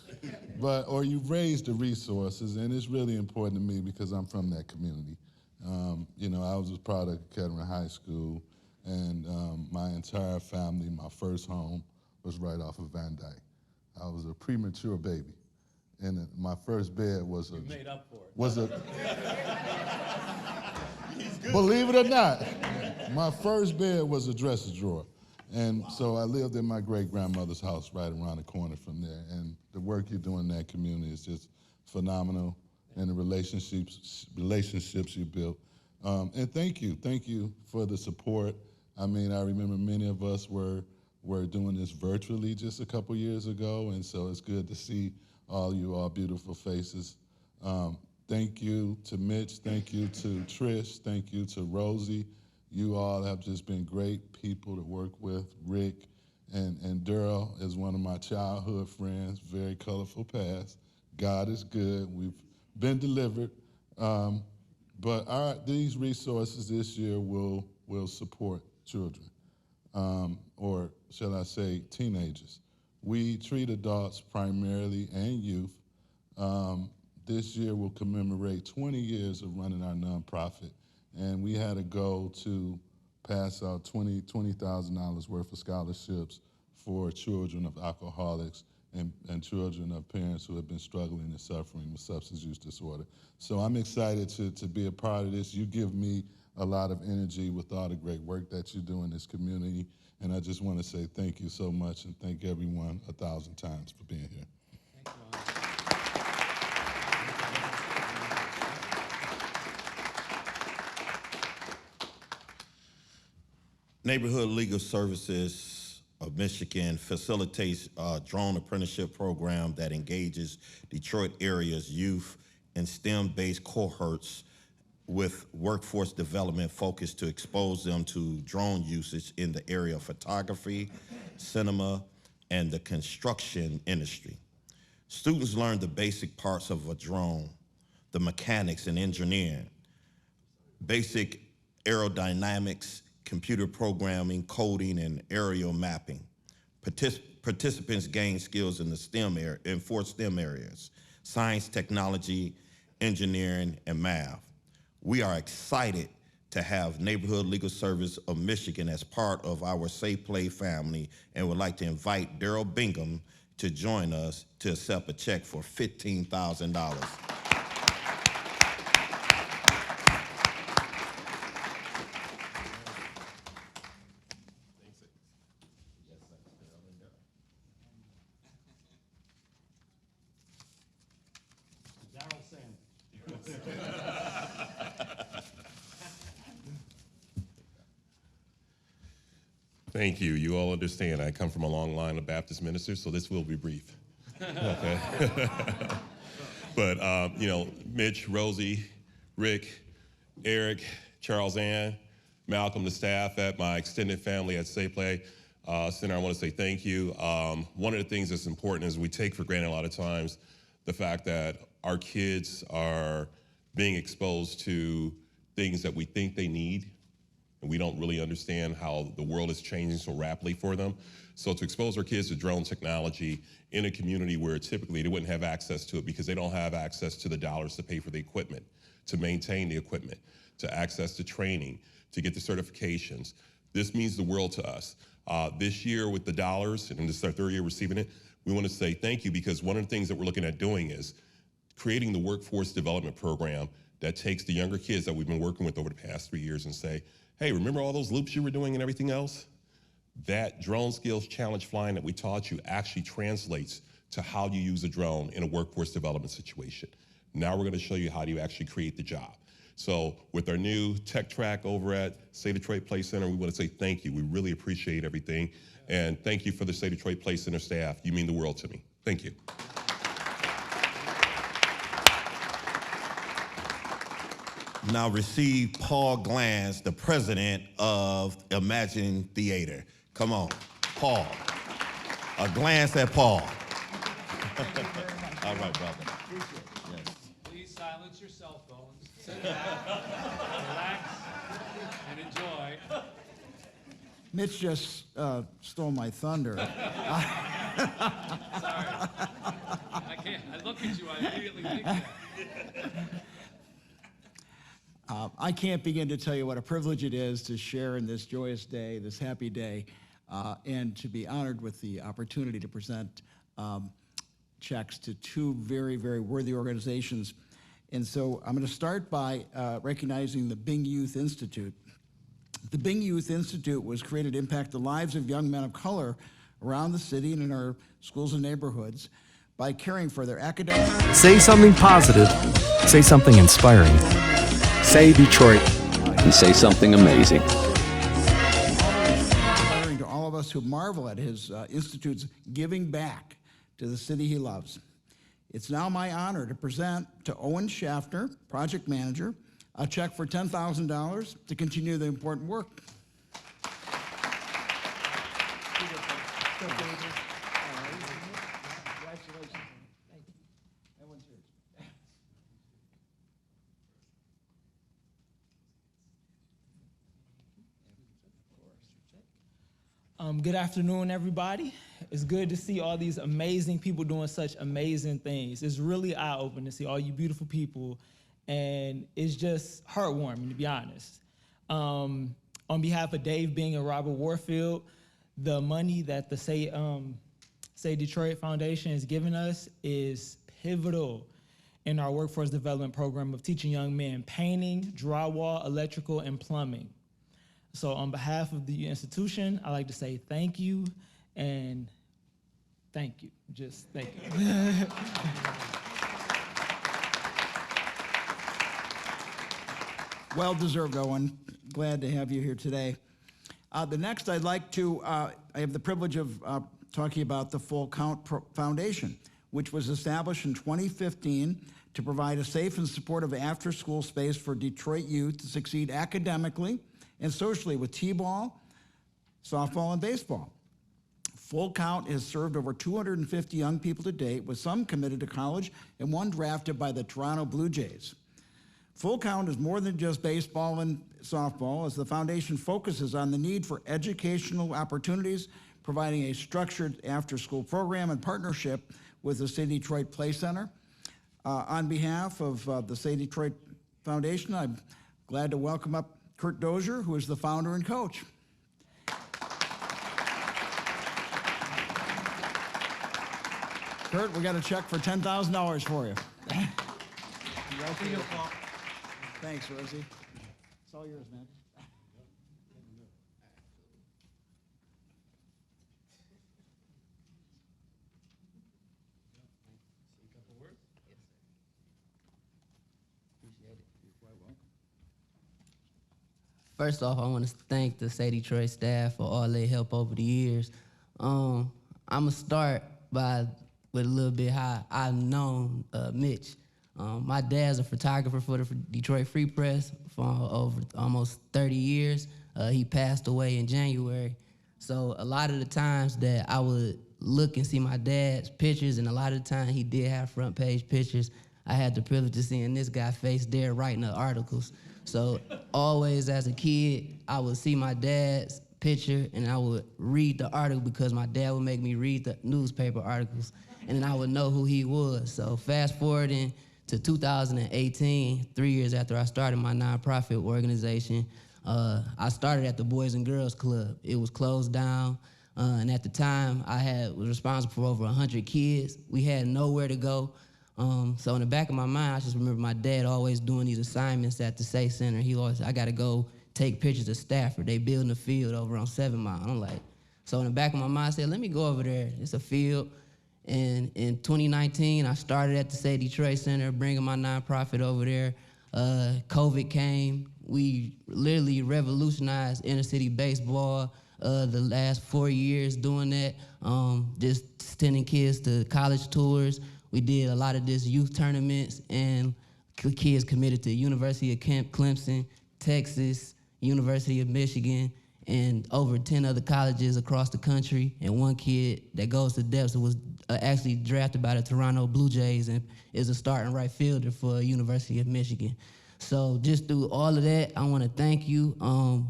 or you've raised the resources, and it's really important to me because I'm from that community. I was a product of Kettering High School, and my entire family, my first home was right off of Van Dyke. I was a premature baby, and my first bed was You made up for it. Believe it or not, my first bed was a dresser drawer. And so I lived in my great-grandmother's house right around the corner from there. And the work you do in that community is just phenomenal, and the relationships you built. And thank you for the support. I mean, I remember many of us were doing this virtually just a couple years ago, and so it's good to see all beautiful faces. Thank you to Mitch, thank you to Trish, thank you to Rosie. You all have just been great people to work with. Rick and Daryl is one of my childhood friends, very colorful past. God is good, we've been delivered. But these resources this year will support children, or shall I say teenagers. We treat adults primarily and youth. This year will commemorate 20 years of running our nonprofit, and we had a goal to pass out $20,000 worth of scholarships for children of alcoholics and children of parents who have been struggling and suffering with substance use disorder. So I'm excited to be a part of this. You give me a lot of energy with all the great work that you do in this community, and I just want to say thank you so much, and thank everyone 1,000 times for being here. Neighborhood Legal Services of Michigan facilitates a drone apprenticeship program that engages Detroit area's youth in STEM-based cohorts with workforce development focused to expose them to drone usage in the area of photography, cinema, and the construction industry. Students learn the basic parts of a drone, the mechanics and engineering, basic aerodynamics, computer programming, coding, and aerial mapping. Participants gain skills in the four STEM areas: science, technology, engineering, and math. We are excited to have Neighborhood Legal Service of Michigan as part of our SAY Play family, and would like to invite Daryl Bingham to join us to accept a check for $15,000. Thank you. You all understand I come from a long line of Baptist ministers, so this will be brief. Okay. But, Mitch, Rosie, Rick, Eric, Charles Ann, Malcolm, the staff at my extended family at SAY Play Center, I want to say thank you. One of the things that's important is we take for granted a lot of times the fact that our kids are being exposed to things that we think they need, and we don't really understand how the world is changing so rapidly for them. So to expose our kids to drone technology in a community where typically they wouldn't have access to it because they don't have access to the dollars to pay for the equipment, to maintain the equipment, to access the training, to get the certifications. This means the world to us. This year with the dollars, and this is our third year receiving it, we want to say thank you, because one of the things that we're looking at doing is creating the workforce development program that takes the younger kids that we've been working with over the past 3 years and say, hey, remember all those loops you were doing and everything else? That drone skills challenge flying that we taught you actually translates to how you use a drone in a workforce development situation. Now we're gonna show you how do you actually create the job. So with our new tech track over at SAY Detroit Play Center, we wanna say thank you. We really appreciate everything. And thank you for the SAY Detroit Play Center staff. You mean the world to me. Thank you. Now receive Paul Glantz, the president of Imagine Theater. Come on, Paul. A glance at Paul. All right, brother. Yes. Please silence your cell phones. Sit back, relax, and enjoy. Mitch just stole my thunder. Sorry. I can't. I look at you, I immediately think that. I can't begin to tell you what a privilege it is to share in this joyous day, this happy day, and to be honored with the opportunity to present checks to two very, very worthy organizations. And so I'm going to start by recognizing the Bing Youth Institute. The Bing Youth Institute was created to impact the lives of young men of color around the city and in our schools and neighborhoods by caring for their academic. Say something positive, say something inspiring. Say Detroit, and say something amazing. Inspiring to all of us who marvel at his institute's giving back to the city he loves. It's now my honor to present to Owen Schaffner, project manager, a check for $10,000 to continue the important work. Good afternoon, everybody. It's good to see all these amazing people doing such amazing things. It's really eye-opening to see all you beautiful people, and it's just heartwarming, to be honest. On behalf of Dave Bing and Robert Warfield, the money that the SAY Detroit Foundation has given us is pivotal in our workforce development program of teaching young men painting, drywall, electrical, and plumbing. So on behalf of the institution, I'd like to say thank you and thank you. Just thank you. Well deserved, Owen. Glad to have you here today. The next, I'd like to, I have the privilege of talking about the Full Count Foundation, which was established in 2015 to provide a safe and supportive after-school space for Detroit youth to succeed academically and socially with t-ball, softball, and baseball. Full Count has served over 250 young people to date, with some committed to college and one drafted by the Toronto Blue Jays. Full Count is more than just baseball and softball, as the foundation focuses on the need for educational opportunities, providing a structured after-school program in partnership with the SAY Detroit Play Center. On behalf of the SAY Detroit Foundation, I'm glad to welcome up Kurt Dozier, who is the founder and coach. Kurt, we got a check for $10,000 for you. Thanks, Rosie. It's all yours, man. First off, I want to thank the SAY Detroit staff for all their help over the years. I'm going to start with a little bit how I've known Mitch. My dad's a photographer for the Detroit Free Press for over almost 30 years. He passed away in January. So a lot of the times that I would look and see my dad's pictures, and a lot of the time he did have front page pictures, I had the privilege of seeing this guy face there writing the articles. So always as a kid, I would see my dad's picture and I would read the article because my dad would make me read the newspaper articles, and then I would know who he was. So fast forwarding to 2018, 3 years after I started my nonprofit organization, I started at the Boys and Girls Club. It was closed down, and at the time was responsible for over 100 kids. We had nowhere to go. So in the back of my mind, I just remember my dad always doing these assignments at the SAY Center. He always, I gotta go take pictures of Stafford. They building a field over on 7 Mile. I'm like, so in the back of my mind, I said, let me go over there. It's a field. And in 2019, I started at the SAY Detroit Center, bringing my nonprofit over there. COVID came. We literally revolutionized inner city baseball the last 4 years doing that, just sending kids to college tours. We did a lot of this youth tournaments, and kids committed to University of Clemson, Texas, University of Michigan, and over 10 other colleges across the country, and one kid that goes to depths and was actually drafted by the Toronto Blue Jays and is a starting right fielder for University of Michigan. So just through all of that, I want to thank you.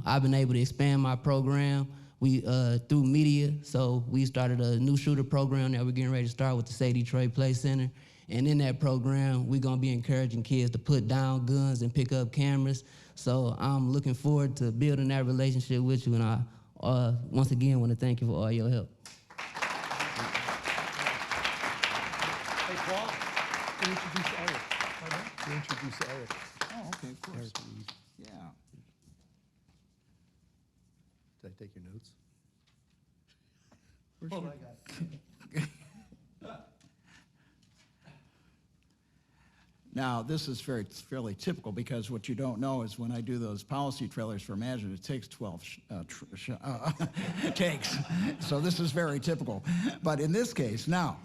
I've been able to expand my program through media. So we started a new shooter program that we're getting ready to start with the SAY Detroit Play Center. And in that program, we're gonna be encouraging kids to put down guns and pick up cameras. So I'm looking forward to building that relationship with you, and I once again want to thank you for all your help. Hey, Paul, can you introduce Eric? Pardon? Can you introduce Eric? Oh, okay, of course. Yeah. Did I take your notes? Where's Oh, your- I got it. Now, this is fairly typical, because what you don't know is when I do those policy trailers for management, it takes 12 takes. So this is very typical. But in this case, now,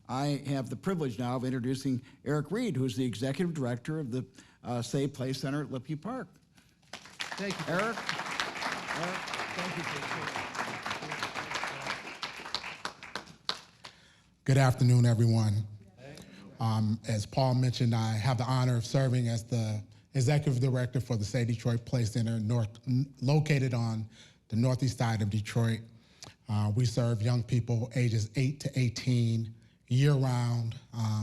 I have the privilege now of introducing Eric Reed, who's the executive director of the SAY Play Center at Lippy Park. Thank you. Eric, thank you for Good afternoon, everyone. As Paul mentioned, I have the honor of serving as the executive director for the SAY Detroit Play Center, located on the northeast side of Detroit. We serve young people ages 8 to 18 year-round.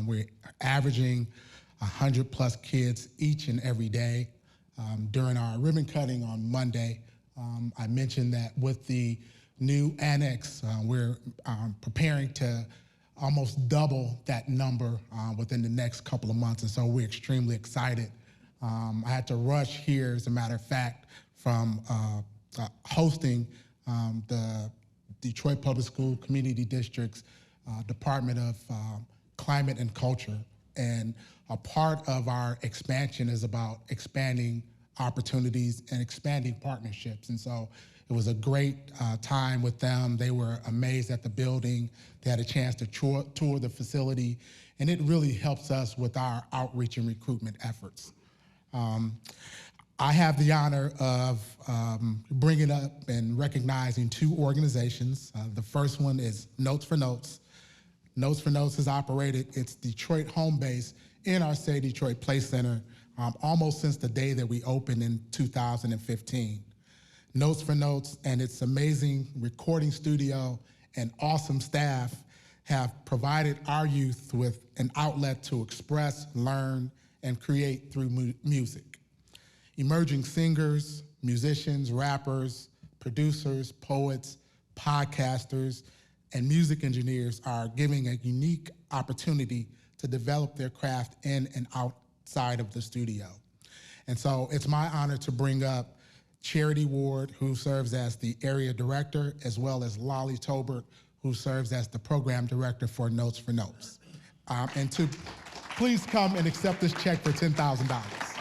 We're averaging 100+ kids each and every day. During our ribbon cutting on Monday, I mentioned that with the new annex, we're preparing to almost double that number within the next couple of months, and so we're extremely excited. I had to rush here, as a matter of fact, from hosting the Detroit Public School Community District's Department of Climate and Culture, and a part of our expansion is about expanding opportunities and expanding partnerships, and so it was a great time with them. They were amazed at the building. They had a chance to tour the facility, and it really helps us with our outreach and recruitment efforts. I have the honor of bringing up and recognizing two organizations. The first one is Notes for Notes. Notes for Notes has operated its Detroit home base in our SAY Detroit Play Center almost since the day that we opened in 2015. Notes for Notes and its amazing recording studio and awesome staff have provided our youth with an outlet to express, learn, and create through music. Emerging singers, musicians, rappers, producers, poets, podcasters, and music engineers are giving a unique opportunity to develop their craft in and outside of the studio. And so it's my honor to bring up Charity Ward, who serves as the area director, as well as Lolly Tobert, who serves as the program director for Notes for Notes. And to please come and accept this check for $10,000.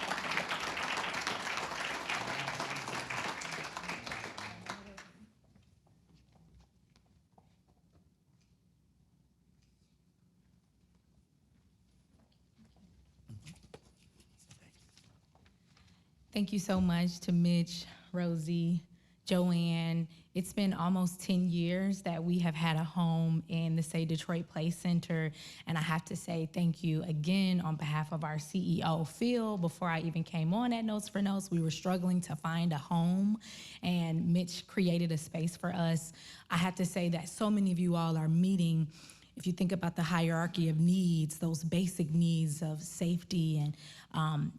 Thank you so much to Mitch, Rosie, Joanne. It's been almost 10 years that we have had a home in the SAY Detroit Play Center, and I have to say thank you again on behalf of our CEO, Phil. Before I even came on at Notes for Notes, we were struggling to find a home, and Mitch created a space for us. I have to say that so many of you all are meeting, if you think about the hierarchy of needs, those basic needs of safety, and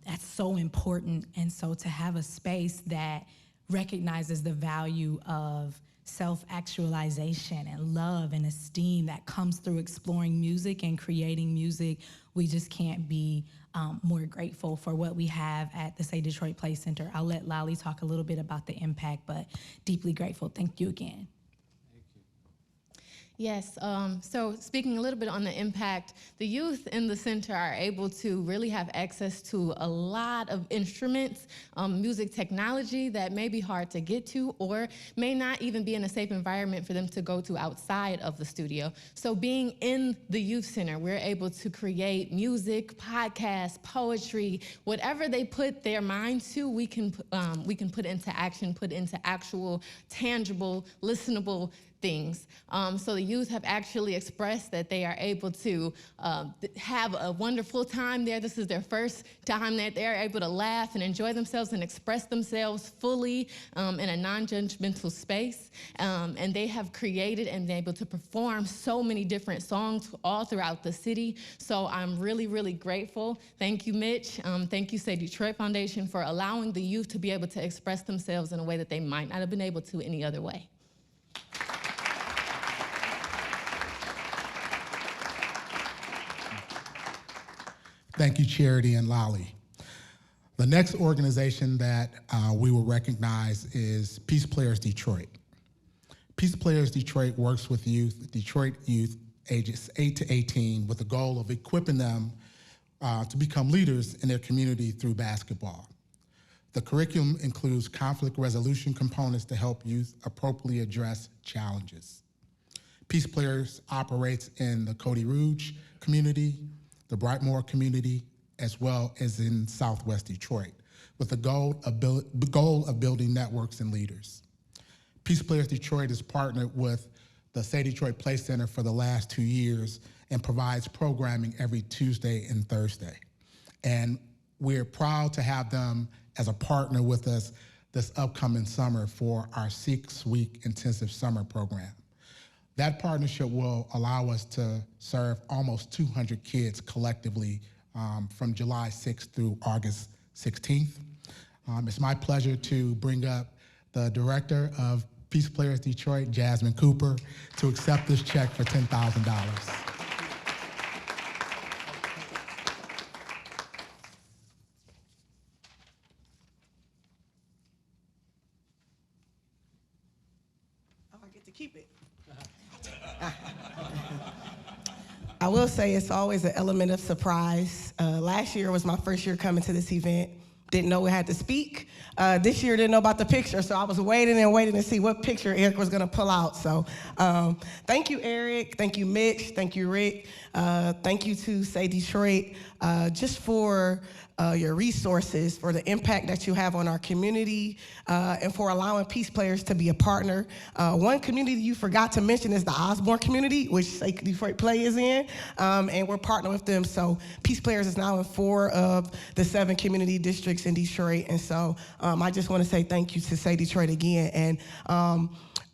that's so important. And so to have a space that recognizes the value of self-actualization and love and esteem that comes through exploring music and creating music, we just can't be more grateful for what we have at the SAY Detroit Play Center. I'll let Lolly talk a little bit about the impact, but deeply grateful. Thank you again. Yes, so speaking a little bit on the impact, the youth in the center are able to really have access to a lot of instruments, music technology that may be hard to get to or may not even be in a safe environment for them to go to outside of the studio. So being in the youth center, we're able to create music, podcasts, poetry, whatever they put their mind to, we can put into action, put into actual, tangible, listenable things. So the youth have actually expressed that they are able to have a wonderful time there. This is their first time that they're able to laugh and enjoy themselves and express themselves fully in a non-judgmental space. And they have created and been able to perform so many different songs all throughout the city. So I'm really, really grateful. Thank you, Mitch. Thank you, SAY Detroit Foundation, for allowing the youth to be able to express themselves in a way that they might not have been able to any other way. Thank you, Charity and Lolly. The next organization that we will recognize is Peace Players Detroit. Peace Players Detroit works with Detroit youth ages 8 to 18 with the goal of equipping them to become leaders in their community through basketball. The curriculum includes conflict resolution components to help youth appropriately address challenges. Peace Players operates in the Cody Rouge community, the Brightmoor community, as well as in Southwest Detroit, with the goal of building networks and leaders. Peace Players Detroit is partnered with the SAY Detroit Play Center for the last 2 years and provides programming every Tuesday and Thursday. And we're proud to have them as a partner with us this upcoming summer for our 6-week intensive summer program. That partnership will allow us to serve almost 200 kids collectively from July 6th through August 16th. It's my pleasure to bring up the director of Peace Players Detroit, Jasmine Cooper, to accept this check for $10,000. I will say it's always an element of surprise. Last year was my first year coming to this event. Didn't know we had to speak. This year didn't know about the picture, so I was waiting to see what picture Eric was gonna pull out. So thank you, Eric. Thank you, Mitch. Thank you, Rick. Thank you to SAY Detroit just for your resources, for the impact that you have on our community, and for allowing Peace Players to be a partner. One community you forgot to mention is the Osborne community, which SAY Detroit Play is in, and we're partnering with them. So Peace Players is now in 4 of the 7 community districts in Detroit, and so I just want to say thank you to SAY Detroit again. And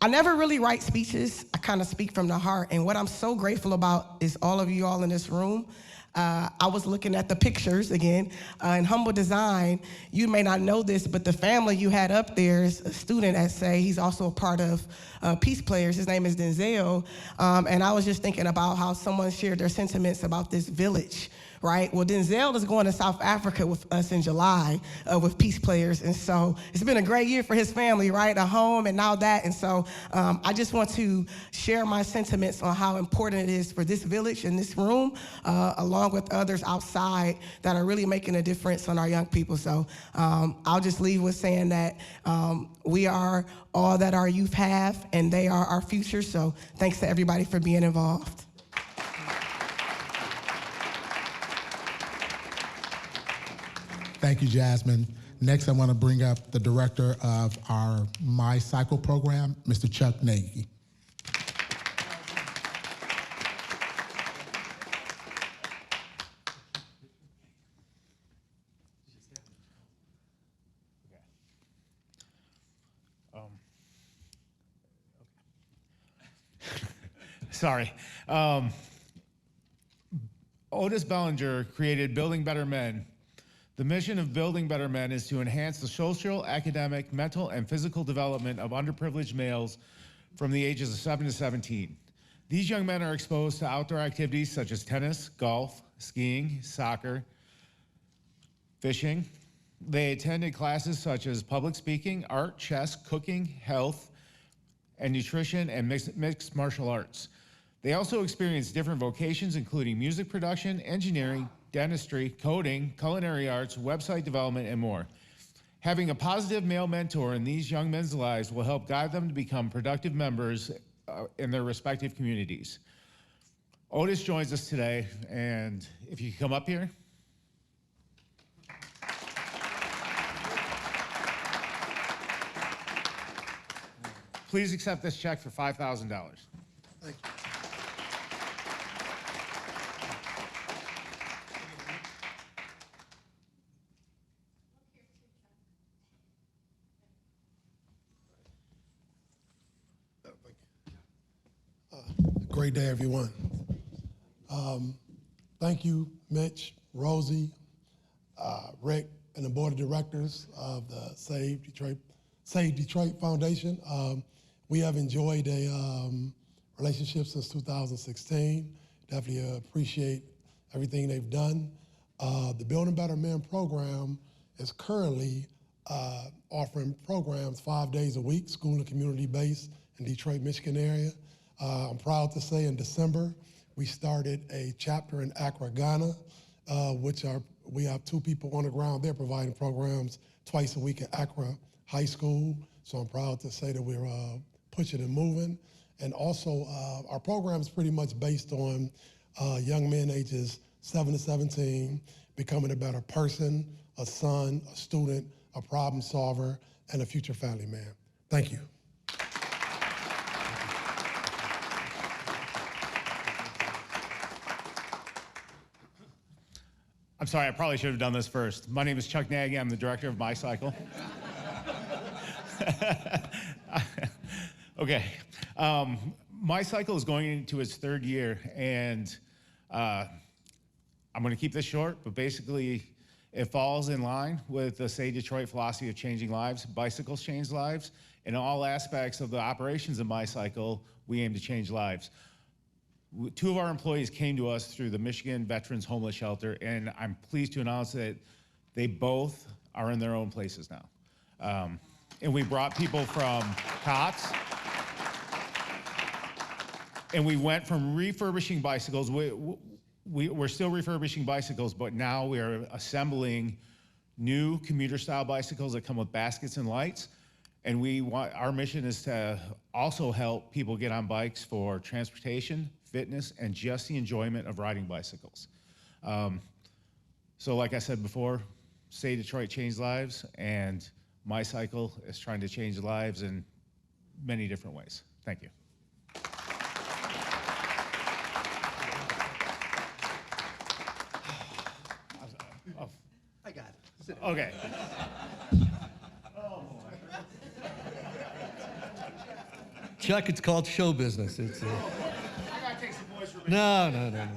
I never really write speeches. I kind of speak from the heart, and what I'm so grateful about is all of you all in this room. I was looking at the pictures again in Humble Design. You may not know this, but the family you had up there is a student at SAY. He's also a part of Peace Players. His name is Denzel. And I was just thinking about how someone shared their sentiments about this village, right? Well, Denzel is going to South Africa with us in July with Peace Players. And so it's been a great year for his family, right? A home and now that. And so I just want to share my sentiments on how important it is for this village and this room, along with others outside that are really making a difference on our young people. So I'll just leave with saying that we are all that our youth have, and they are our future. So thanks to everybody for being involved. Thank you, Jasmine. Next, I want to bring up the director of our My Cycle program, Mr. Chuck Nagy. Sorry. Otis Bellinger created Building Better Men. The mission of Building Better Men is to enhance the social, academic, mental, and physical development of underprivileged males from the ages of 7 to 17. These young men are exposed to outdoor activities such as tennis, golf, skiing, soccer, fishing. They attended classes such as public speaking, art, chess, cooking, health, and nutrition, and mixed martial arts. They also experience different vocations, including music production, engineering, dentistry, coding, culinary arts, website development, and more. Having a positive male mentor in these young men's lives will help guide them to become productive members in their respective communities. Otis joins us today, and if you could come up here. Please accept this check for $5,000. Thank you. Great day, everyone. Thank you, Mitch, Rosie, Rick, and the board of directors of the SAY Detroit Foundation. We have enjoyed a relationship since 2016. Definitely appreciate everything they've done. The Building Better Men program is currently offering programs 5 days a week, school and community based in Detroit, Michigan area. I'm proud to say in December, we started a chapter in Accra, Ghana, we have 2 people on the ground there providing programs twice a week at Accra High School. So I'm proud to say that we're pushing and moving. And also, our program is pretty much based on young men ages 7 to 17 becoming a better person, a son, a student, a problem solver, and a future family man. Thank you. I'm sorry, I probably should have done this first. My name is Chuck Nagy. I'm the director of My Cycle. Okay. My Cycle is going into its 3rd year, and I'm going to keep this short, but basically it falls in line with the SAY Detroit philosophy of changing lives. Bicycles change lives. In all aspects of the operations of My Cycle, we aim to change lives. 2 of our employees came to us through the Michigan Veterans Homeless Shelter, and I'm pleased to announce that they both are in their own places now. And we brought people from COTS, and we went from refurbishing bicycles. We're still refurbishing bicycles, but now we are assembling new commuter-style bicycles that come with baskets and lights. And our mission is to also help people get on bikes for transportation, fitness, and just the enjoyment of riding bicycles. So like I said before, SAY Detroit changed lives, and My Cycle is trying to change lives in many different ways. Thank you. I got it. Okay. Chuck, it's called show business. It's I gotta take some voice from no.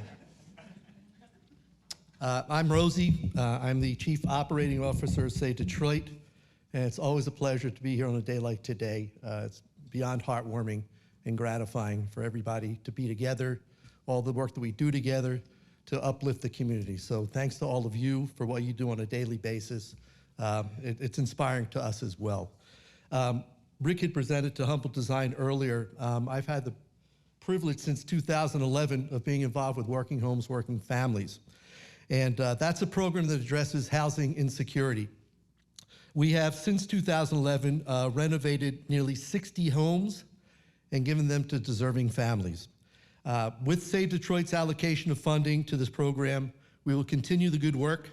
I'm Rosie. I'm the Chief Operating Officer of SAY Detroit, and it's always a pleasure to be here on a day like today. It's beyond heartwarming and gratifying for everybody to be together, all the work that we do together to uplift the community. So thanks to all of you for what you do on a daily basis. It's inspiring to us as well. Rick had presented to Humble Design earlier. I've had the privilege since 2011 of being involved with working homes, working families. And that's a program that addresses housing insecurity. We have, since 2011, renovated nearly 60 homes and given them to deserving families. With SAY Detroit's allocation of funding to this program, we will continue the good work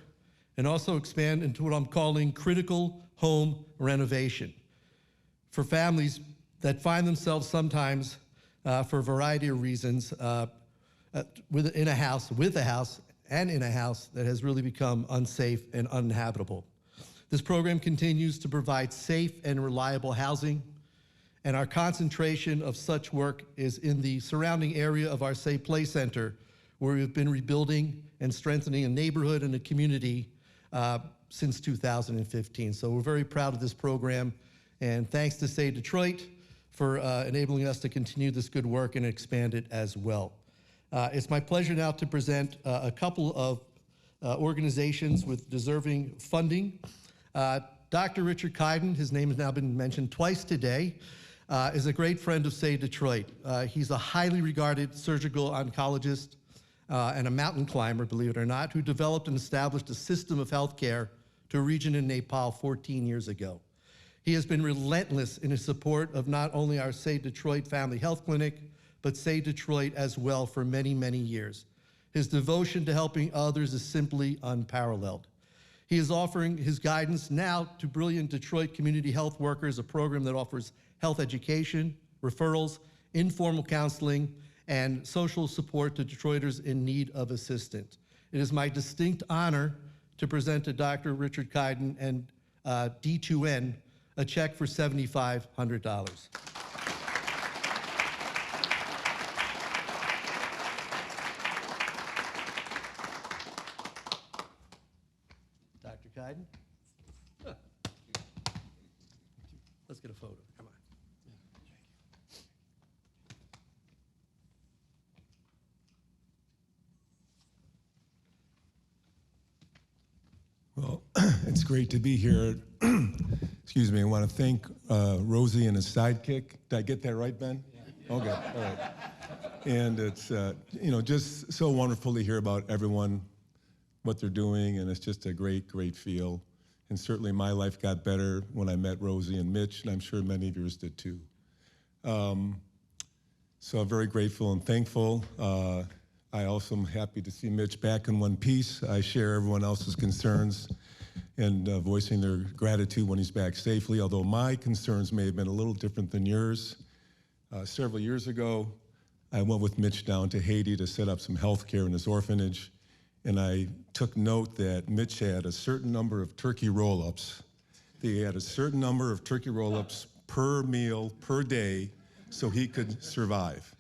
and also expand into what I'm calling critical home renovation for families that find themselves sometimes, for a variety of reasons, in a house that has really become unsafe and uninhabitable. This program continues to provide safe and reliable housing, and our concentration of such work is in the surrounding area of our SAY Play Center, where we've been rebuilding and strengthening a neighborhood and a community since 2015. So we're very proud of this program, and thanks to SAY Detroit for enabling us to continue this good work and expand it as well. It's my pleasure now to present a couple of organizations with deserving funding. Dr. Richard Kiden, his name has now been mentioned twice today, is a great friend of SAY Detroit. He's a highly regarded surgical oncologist and a mountain climber, believe it or not, who developed and established a system of healthcare to a region in Nepal 14 years ago. He has been relentless in his support of not only our SAY Detroit Family Health Clinic, but SAY Detroit as well for many, many years. His devotion to helping others is simply unparalleled. He is offering his guidance now to brilliant Detroit community health workers, a program that offers health education, referrals, informal counseling, and social support to Detroiters in need of assistance. It is my distinct honor to present to Dr. Richard Kiden and D2N a check for $7,500. Dr. Kiden? Let's get a photo. Come on. Well, it's great to be here. Excuse me, I want to thank Rosie and his sidekick. Did I get that right, Ben? Yeah. Okay, all right. And it's, just so wonderful to hear about everyone, what they're doing, and it's just a great, great feel. And certainly my life got better when I met Rosie and Mitch, and I'm sure many of yours did too. So I'm very grateful and thankful. I also am happy to see Mitch back in one piece. I share everyone else's concerns and voicing their gratitude when he's back safely, although my concerns may have been a little different than yours. Several years ago, I went with Mitch down to Haiti to set up some health care in his orphanage, and I took note that Mitch had a certain number of turkey roll-ups. He had a certain number of turkey roll-ups per meal, per day, so he could survive.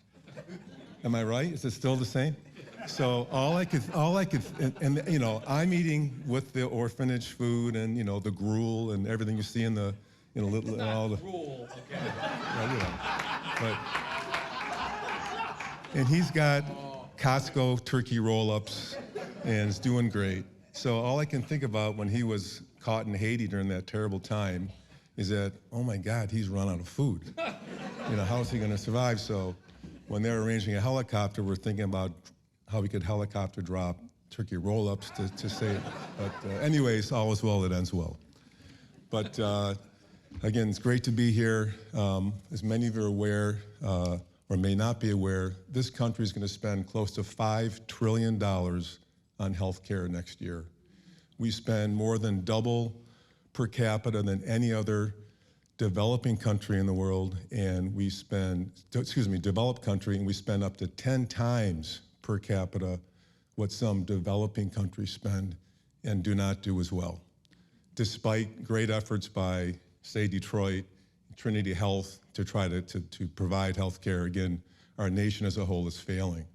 Am I right? Is it still the same? So all I could, and I'm eating with the orphanage food and, the gruel and everything you see in the, little, all the. Gruel, okay. But, and he's got Costco turkey roll-ups and is doing great. So all I can think about when he was caught in Haiti during that terrible time is that, oh my God, he's run out of food. How is he gonna survive? So when they're arranging a helicopter, we're thinking about how we could helicopter drop turkey roll-ups to save. But anyways, all is well that ends well. But again, it's great to be here. As many of you are aware, or may not be aware, this country is going to spend close to $5 trillion on healthcare next year. We spend more than double per capita than any other developing country in the world, and we spend, developed country, and we spend up to 10 times per capita what some developing countries spend and do not do as well. Despite great efforts by SAY Detroit, Trinity Health to try to provide health care, again, our nation as a whole is failing.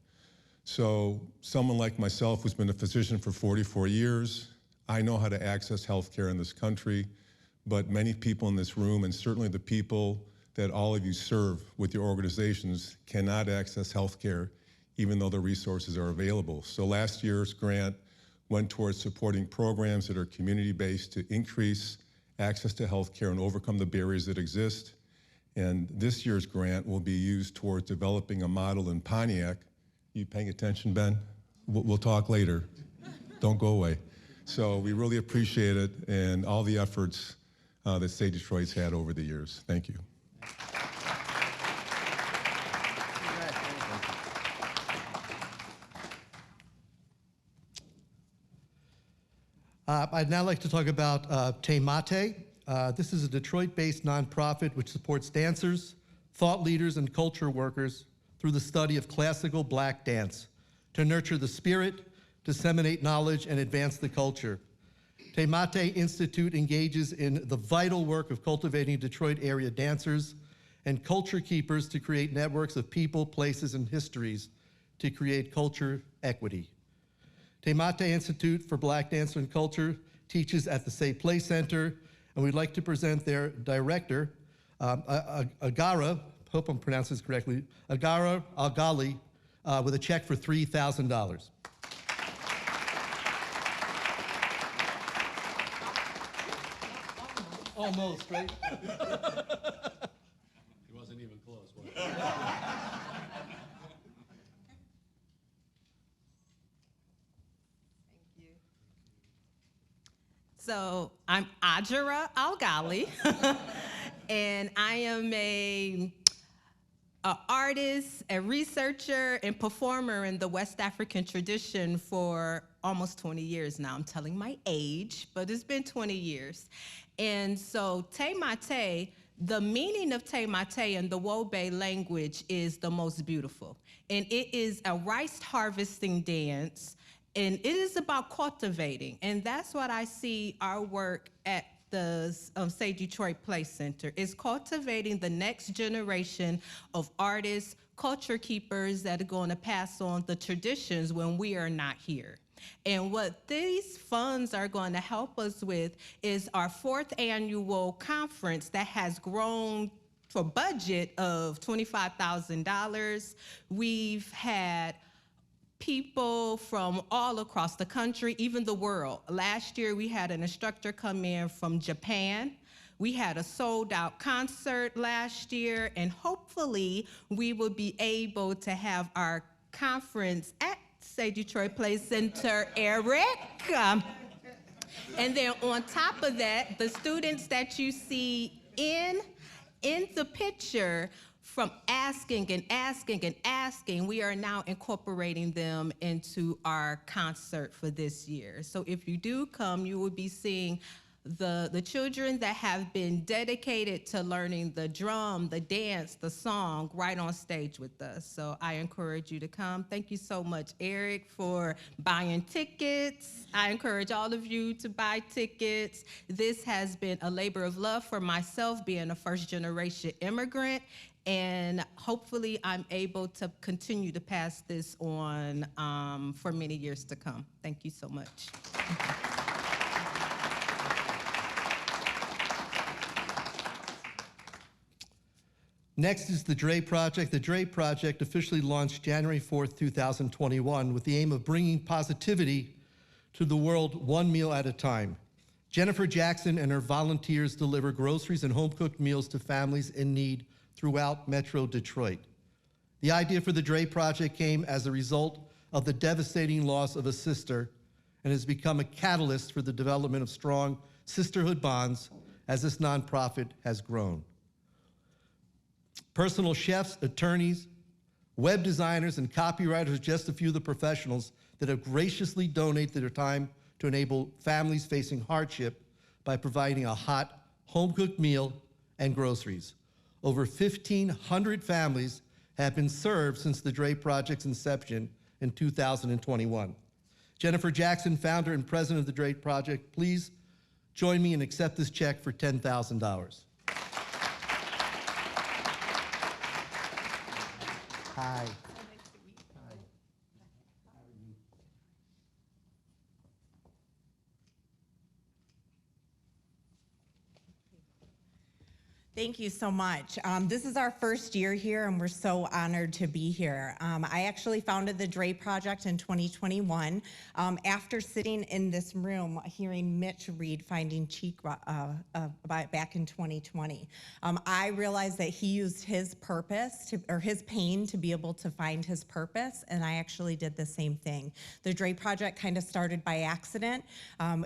So someone like myself who's been a physician for 44 years, I know how to access health care in this country, but many people in this room, and certainly the people that all of you serve with your organizations, cannot access health care even though the resources are available. So last year's grant went towards supporting programs that are community-based to increase access to health care and overcome the barriers that exist. And this year's grant will be used towards developing a model in Pontiac. You paying attention, Ben? We'll talk later. Don't go away. So we really appreciate it and all the efforts that SAY Detroit's had over the years. Thank you. I'd now like to talk about Taymate. This is a Detroit-based nonprofit which supports dancers, thought leaders, and culture workers through the study of classical Black dance to nurture the spirit, disseminate knowledge, and advance the culture. Taymate Institute engages in the vital work of cultivating Detroit area dancers and culture keepers to create networks of people, places, and histories to create culture equity. Taymate Institute for Black Dance and Culture teaches at the SAY Play Center, and we'd like to present their director, Agara, hope I'm pronouncing this correctly, Agara Algali, with a check for $3,000. Almost, right? He wasn't So I'm Ajara Algali, and I am a artist, a researcher, and performer in the West African tradition for almost 20 years now. I'm telling my age, but it's been 20 years. And so Te Mate, the meaning of Te Mate in the Wobe language is the most beautiful. And it is a rice harvesting dance, and it is about cultivating. And that's what I see our work at the SAY Detroit Play Center, is cultivating the next generation of artists, culture keepers that are going to pass on the traditions when we are not here. And what these funds are going to help us with is our 4th annual conference that has grown for budget of $25,000. We've had people from all across the country, even the world. Last year, we had an instructor come in from Japan. We had a sold-out concert last year, and hopefully we will be able to have our conference at SAY Detroit Play Center, Eric. And then on top of that, the students that you see in the picture, from asking and asking and asking, we are now incorporating them into our concert for this year. So if you do come, you will be seeing the children that have been dedicated to learning the drum, the dance, the song right on stage with us. So I encourage you to come. Thank you so much, Eric, for buying tickets. I encourage all of you to buy tickets. This has been a labor of love for myself, being a first-generation immigrant. And hopefully I'm able to continue to pass this on for many years to come. Thank you so much. Next is the Dre Project. The Dre Project officially launched January 4th, 2021 with the aim of bringing positivity to the world one meal at a time. Jennifer Jackson and her volunteers deliver groceries and home-cooked meals to families in need throughout Metro Detroit. The idea for the Dre Project came as a result of the devastating loss of a sister and has become a catalyst for the development of strong sisterhood bonds as this nonprofit has grown. Personal chefs, attorneys, web designers, and copywriters are just a few of the professionals that have graciously donated their time to enable families facing hardship by providing a hot, home-cooked meal and groceries. Over 1,500 families have been served since the Dre Project's inception in 2021. Jennifer Jackson, founder and president of the Dre Project, please join me and accept this check for $10,000. Hi. Thank you so much. This is our first year here, and we're so honored to be here. I actually founded the Dre Project in 2021 after sitting in this room hearing Mitch read Finding Cheek back in 2020. I realized that he used his purpose, or his pain, to be able to find his purpose, and I actually did the same thing. The Dre Project kind of started by accident.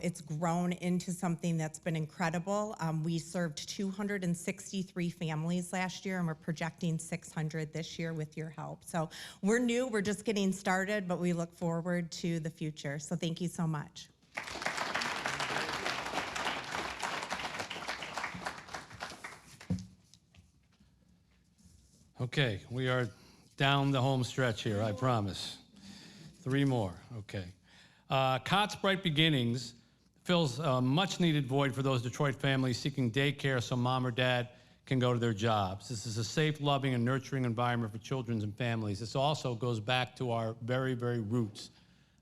It's grown into something that's been incredible. We served 263 families last year, and we're projecting 600 this year with your help. So we're new, we're just getting started, but we look forward to the future. So thank you so much. Okay, we are down the home stretch here, I promise. 3 more, okay. COTS Bright Beginnings fills a much-needed void for those Detroit families seeking daycare so mom or dad can go to their jobs. This is a safe, loving, and nurturing environment for children and families. This also goes back to our very, very roots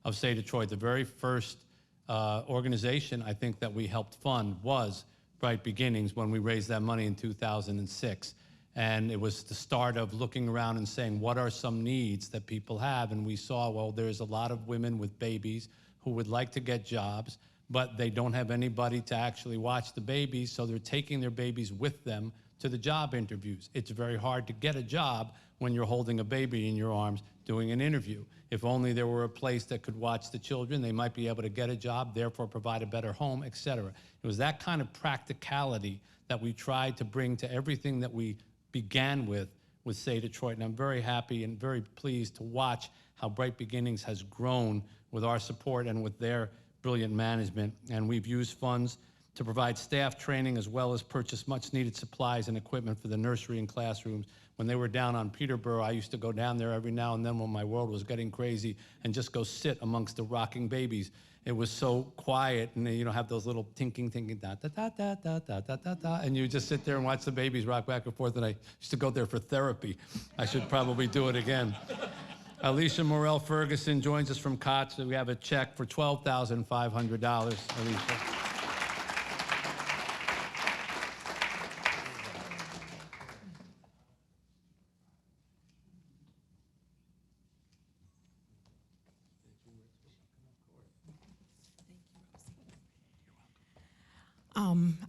of SAY Detroit. The very first organization I think that we helped fund was Bright Beginnings when we raised that money in 2006. And it was the start of looking around and saying, what are some needs that people have? And we saw, well, there's a lot of women with babies who would like to get jobs, but they don't have anybody to actually watch the babies, so they're taking their babies with them to the job interviews. It's very hard to get a job when you're holding a baby in your arms doing an interview. If only there were a place that could watch the children, they might be able to get a job, therefore provide a better home, et cetera. It was that kind of practicality that we tried to bring to everything that we began with SAY Detroit. And I'm very happy and very pleased to watch how Bright Beginnings has grown with our support and with their brilliant management. And we've used funds to provide staff training as well as purchase much needed supplies and equipment for the nursery and classrooms. When they were down on Peterborough, I used to go down there every now and then when my world was getting crazy and just go sit amongst the rocking babies. It was so quiet, and you know, have those little tinking, da da da da da da da da da, and you just sit there and watch the babies rock back and forth. And I used to go there for therapy. I should probably do it again. Alicia Morel Ferguson joins us from COTS. We have a check for $12,500. Alicia.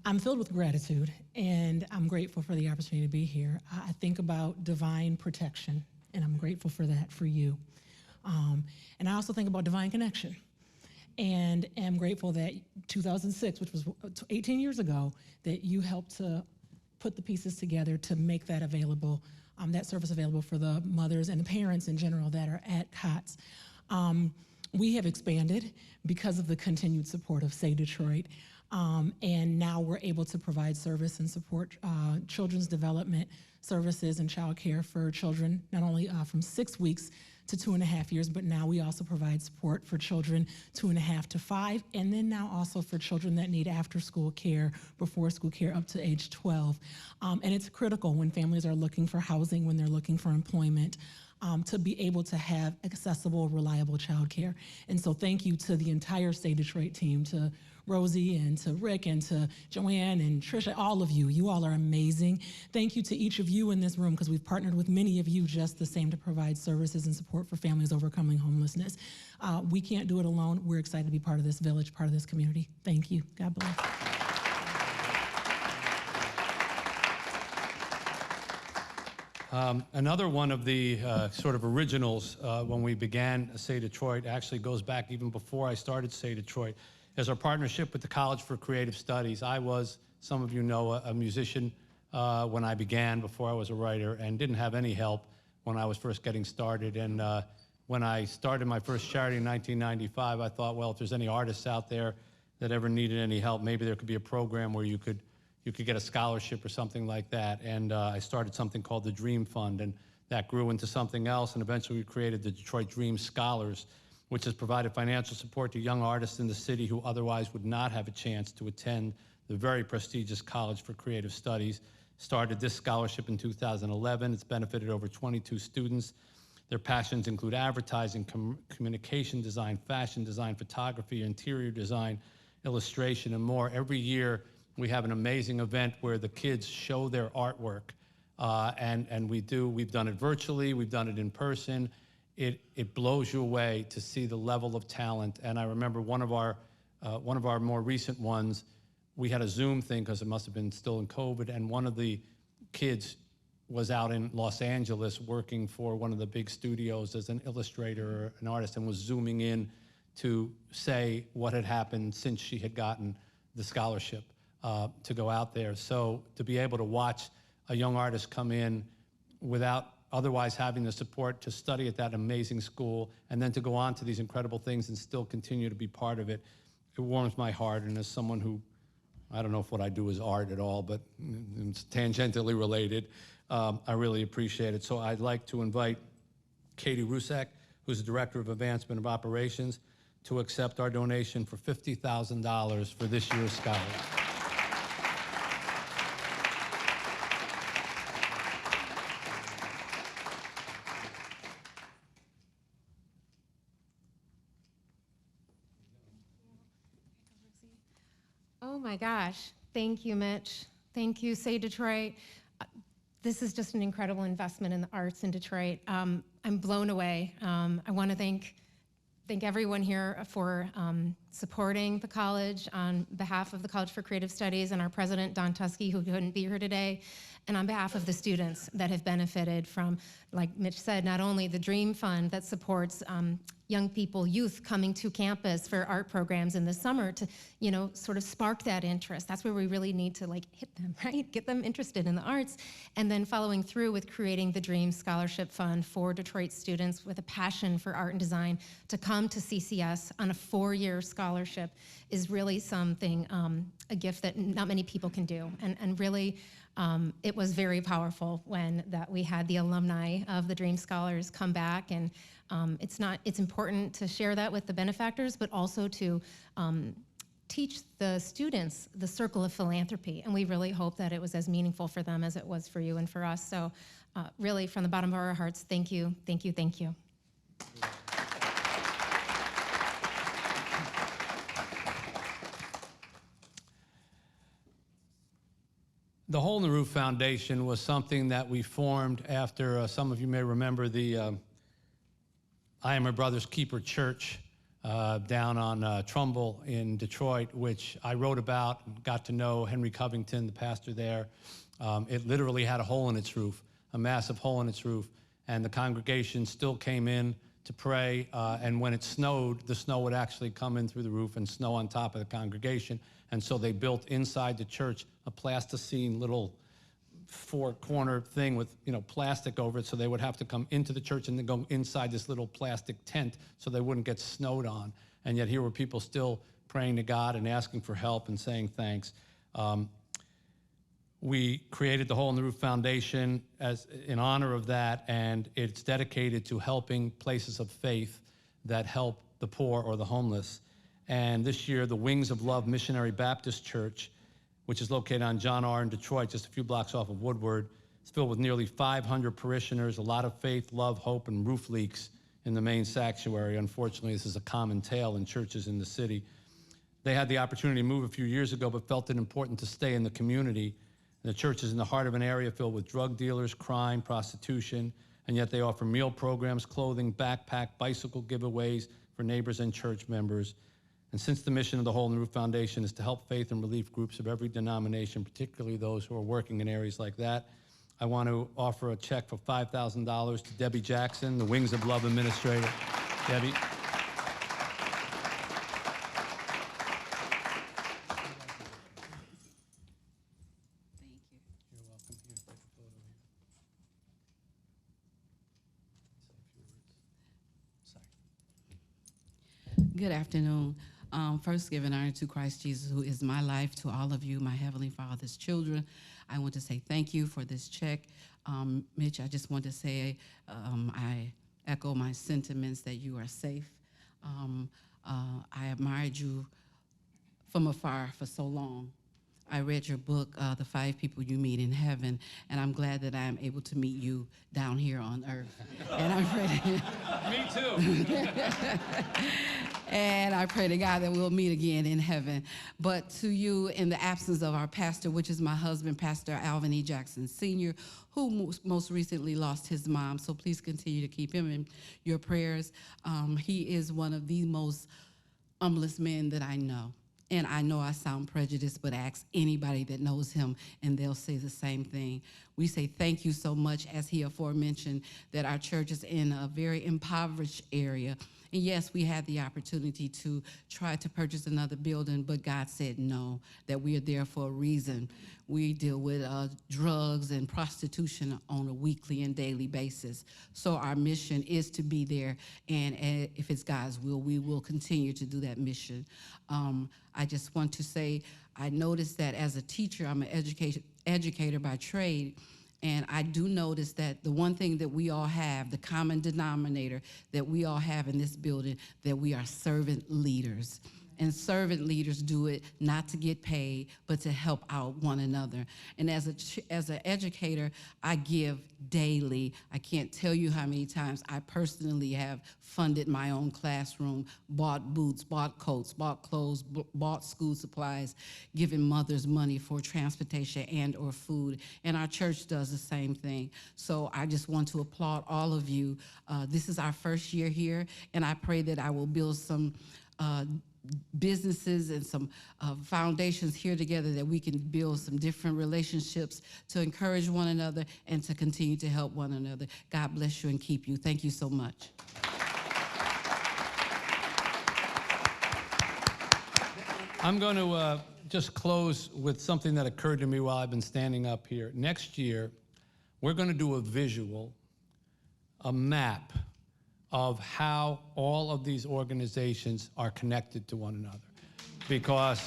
I'm filled with gratitude, and I'm grateful for the opportunity to be here. I think about divine protection, and I'm grateful for that for you. And I also think about divine connection, and am grateful that 2006, which was 18 years ago, that you helped to put the pieces together to make that available, that service available for the mothers and the parents in general that are at COTS. We have expanded because of the continued support of SAY Detroit. And now we're able to provide service and support children's development services and childcare for children, not only from 6 weeks to 2.5 years, but now we also provide support for children 2.5 to 5, and then now also for children that need after-school care, before-school care up to age 12. And it's critical when families are looking for housing, when they're looking for employment, to be able to have accessible, reliable childcare. And so thank you to the entire SAY Detroit team, to Rosie and to Rick and to Joanne and Trisha, all of you. You all are amazing. Thank you to each of you in this room, because we've partnered with many of you just the same to provide services and support for families overcoming homelessness. We can't do it alone. We're excited to be part of this village, part of this community. Thank you. God bless. Another one of the sort of originals when we began SAY Detroit, actually goes back even before I started SAY Detroit, is our partnership with the College for Creative Studies. I was, some of you know, a musician when I began, before I was a writer, and didn't have any help when I was first getting started. And when I started my first charity in 1995, I thought, well, if there's any artists out there that ever needed any help, maybe there could be a program where you could get a scholarship or something like that. And I started something called the Dream Fund, and that grew into something else, and eventually we created the Detroit Dream Scholars, which has provided financial support to young artists in the city who otherwise would not have a chance to attend the very prestigious College for Creative Studies. Started this scholarship in 2011. It's benefited over 22 students. Their passions include advertising, communication design, fashion design, photography, interior design, illustration, and more. Every year, we have an amazing event where the kids show their artwork, and we've done it virtually, we've done it in person. It blows you away to see the level of talent. And I remember one of our more recent ones, we had a Zoom thing because it must have been still in COVID, and one of the kids was out in Los Angeles working for one of the big studios as an illustrator or an artist, and was Zooming in to say what had happened since she had gotten the scholarship to go out there. So to be able to watch a young artist come in without otherwise having the support to study at that amazing school, and then to go on to these incredible things and still continue to be part of it, it warms my heart. And as someone who, I don't know if what I do is art at all, but it's tangentially related, I really appreciate it. So I'd like to invite Katie Rusak, who's the Director of Advancement of Operations, to accept our donation for $50,000 for this year's Scholars. Oh my gosh, thank you, Mitch. Thank you, SAY Detroit. This is just an incredible investment in the arts in Detroit. I'm blown away. I want to thank everyone here for supporting the college on behalf of the College for Creative Studies and our president, Don Tusky, who couldn't be here today, and on behalf of the students that have benefited from, like Mitch said, not only the Dream Fund that supports young people, youth coming to campus for art programs in the summer to, sort of spark that interest. That's where we really need to hit them, right? Get them interested in the arts. And then following through with creating the Dream Scholarship Fund for Detroit students with a passion for art and design to come to CCS on a 4-year scholarship is really something, a gift that not many people can do. And really, it was very powerful when we had the alumni of the Dream Scholars come back, and it's important to share that with the benefactors, but also to teach the students the circle of philanthropy. And we really hope that it was as meaningful for them as it was for you and for us. So really, from the bottom of our hearts, thank you, thank you, thank you. The Hole in the Roof Foundation was something that we formed after, some of you may remember the I Am My Brother's Keeper Church down on Trumbull in Detroit, which I wrote about and got to know Henry Covington, the pastor there. It literally had a hole in its roof, a massive hole in its roof, and the congregation still came in to pray, and when it snowed, the snow would actually come in through the roof and snow on top of the congregation. And so they built inside the church a plasticine little 4-corner thing with plastic over it, so they would have to come into the church and then go inside this little plastic tent so they wouldn't get snowed on. And yet here were people still praying to God and asking for help and saying thanks. We created the Hole in the Roof Foundation in honor of that, and it's dedicated to helping places of faith that help the poor or the homeless. And this year, the Wings of Love Missionary Baptist Church, which is located on John R. in Detroit, just a few blocks off of Woodward, is filled with nearly 500 parishioners, a lot of faith, love, hope, and roof leaks in the main sanctuary. Unfortunately, this is a common tale in churches in the city. They had the opportunity to move a few years ago, but felt it important to stay in the community. And the church is in the heart of an area filled with drug dealers, crime, prostitution, and yet they offer meal programs, clothing, backpack, bicycle giveaways for neighbors and church members. And since the mission of the Hole in the Roof Foundation is to help faith and relief groups of every denomination, particularly those who are working in areas like that, I want to offer a check for $5,000 to Debbie Jackson, the Wings of Love Administrator. Debbie. Good afternoon. First, giving honor to Christ Jesus, who is my life, to all of you, my Heavenly Father's children. I want to say thank you for this check. Mitch, I just want to say I echo my sentiments that you are safe. I admired you from afar for so long. I read your book, The 5 People You Meet in Heaven, and I'm glad that I am able to meet you down here on earth. And I'm ready. Me too. And I pray to God that we'll meet again in heaven. But to you, in the absence of our pastor, which is my husband, Pastor Alvin E. Jackson Sr., who most recently lost his mom, so please continue to keep him in your prayers. He is one of the most humblest men that I know. And I know I sound prejudiced, but ask anybody that knows him, and they'll say the same thing. We say thank you so much, as he aforementioned, that our church is in a very impoverished area. And yes, we had the opportunity to try to purchase another building, but God said no, that we are there for a reason. We deal with drugs and prostitution on a weekly and daily basis. So our mission is to be there, and if it's God's will, we will continue to do that mission. I just want to say, I noticed that as a teacher, I'm an educator by trade, and I do notice that the one thing that we all have, the common denominator that we all have in this building, that we are servant leaders. And servant leaders do it not to get paid, but to help out one another. And as an educator, I give daily. I can't tell you how many times I personally have funded my own classroom, bought boots, bought coats, bought clothes, bought school supplies, given mothers money for transportation and or food. And our church does the same thing. So I just want to applaud all of you. This is our first year here, and I pray that I will build some businesses and some foundations here together that we can build some different relationships to encourage one another and to continue to help one another. God bless you and keep you. Thank you so much. I'm going to just close with something that occurred to me while I've been standing up here. Next year, we're going to do a visual, a map of how all of these organizations are connected to one another. Because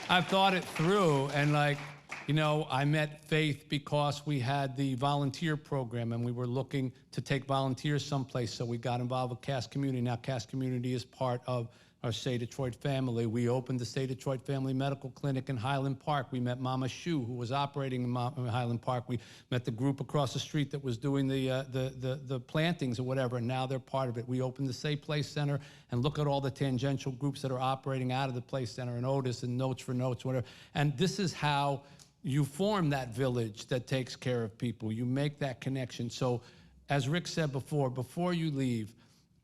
I've thought it through, and like, you know, I met Faith because we had the volunteer program and we were looking to take volunteers someplace, so we got involved with Cass Community. Now Cass Community is part of our SAY Detroit family. We opened the SAY Detroit Family Medical Clinic in Highland Park. We met Mama Shu, who was operating in Highland Park. We met the group across the street that was doing the plantings or whatever, and now they're part of it. We opened the SAY Place Center, and look at all the tangential groups that are operating out of the Place Center, and Otis and Notes for Notes, whatever. And this is how you form that village that takes care of people. You make that connection. So as Rick said before you leave,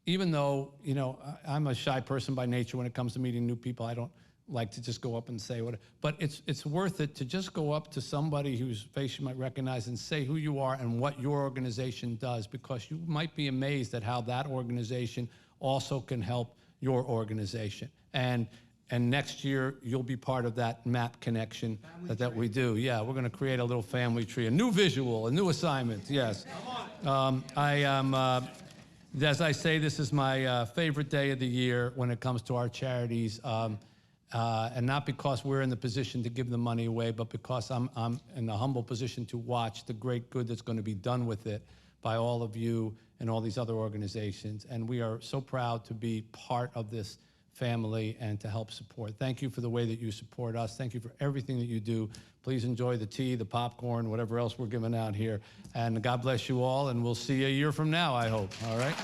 even though, you know, I'm a shy person by nature when it comes to meeting new people, I don't like to just go up and say what, but it's worth it to just go up to somebody whose face you might recognize and say who you are and what your organization does, because you might be amazed at how that organization also can help your organization. And next year, you'll be part of that map connection that we do. Yeah, we're going to create a little family tree, a new visual, a new assignment, yes. As I say, this is my favorite day of the year when it comes to our charities, and not because we're in the position to give the money away, but because I'm in the humble position to watch the great good that's going to be done with it by all of you and all these other organizations. And we are so proud to be part of this family and to help support. Thank you for the way that you support us. Thank you for everything that you do. Please enjoy the tea, the popcorn, whatever else we're giving out here. And God bless you all, and we'll see you a year from now, I hope. All right?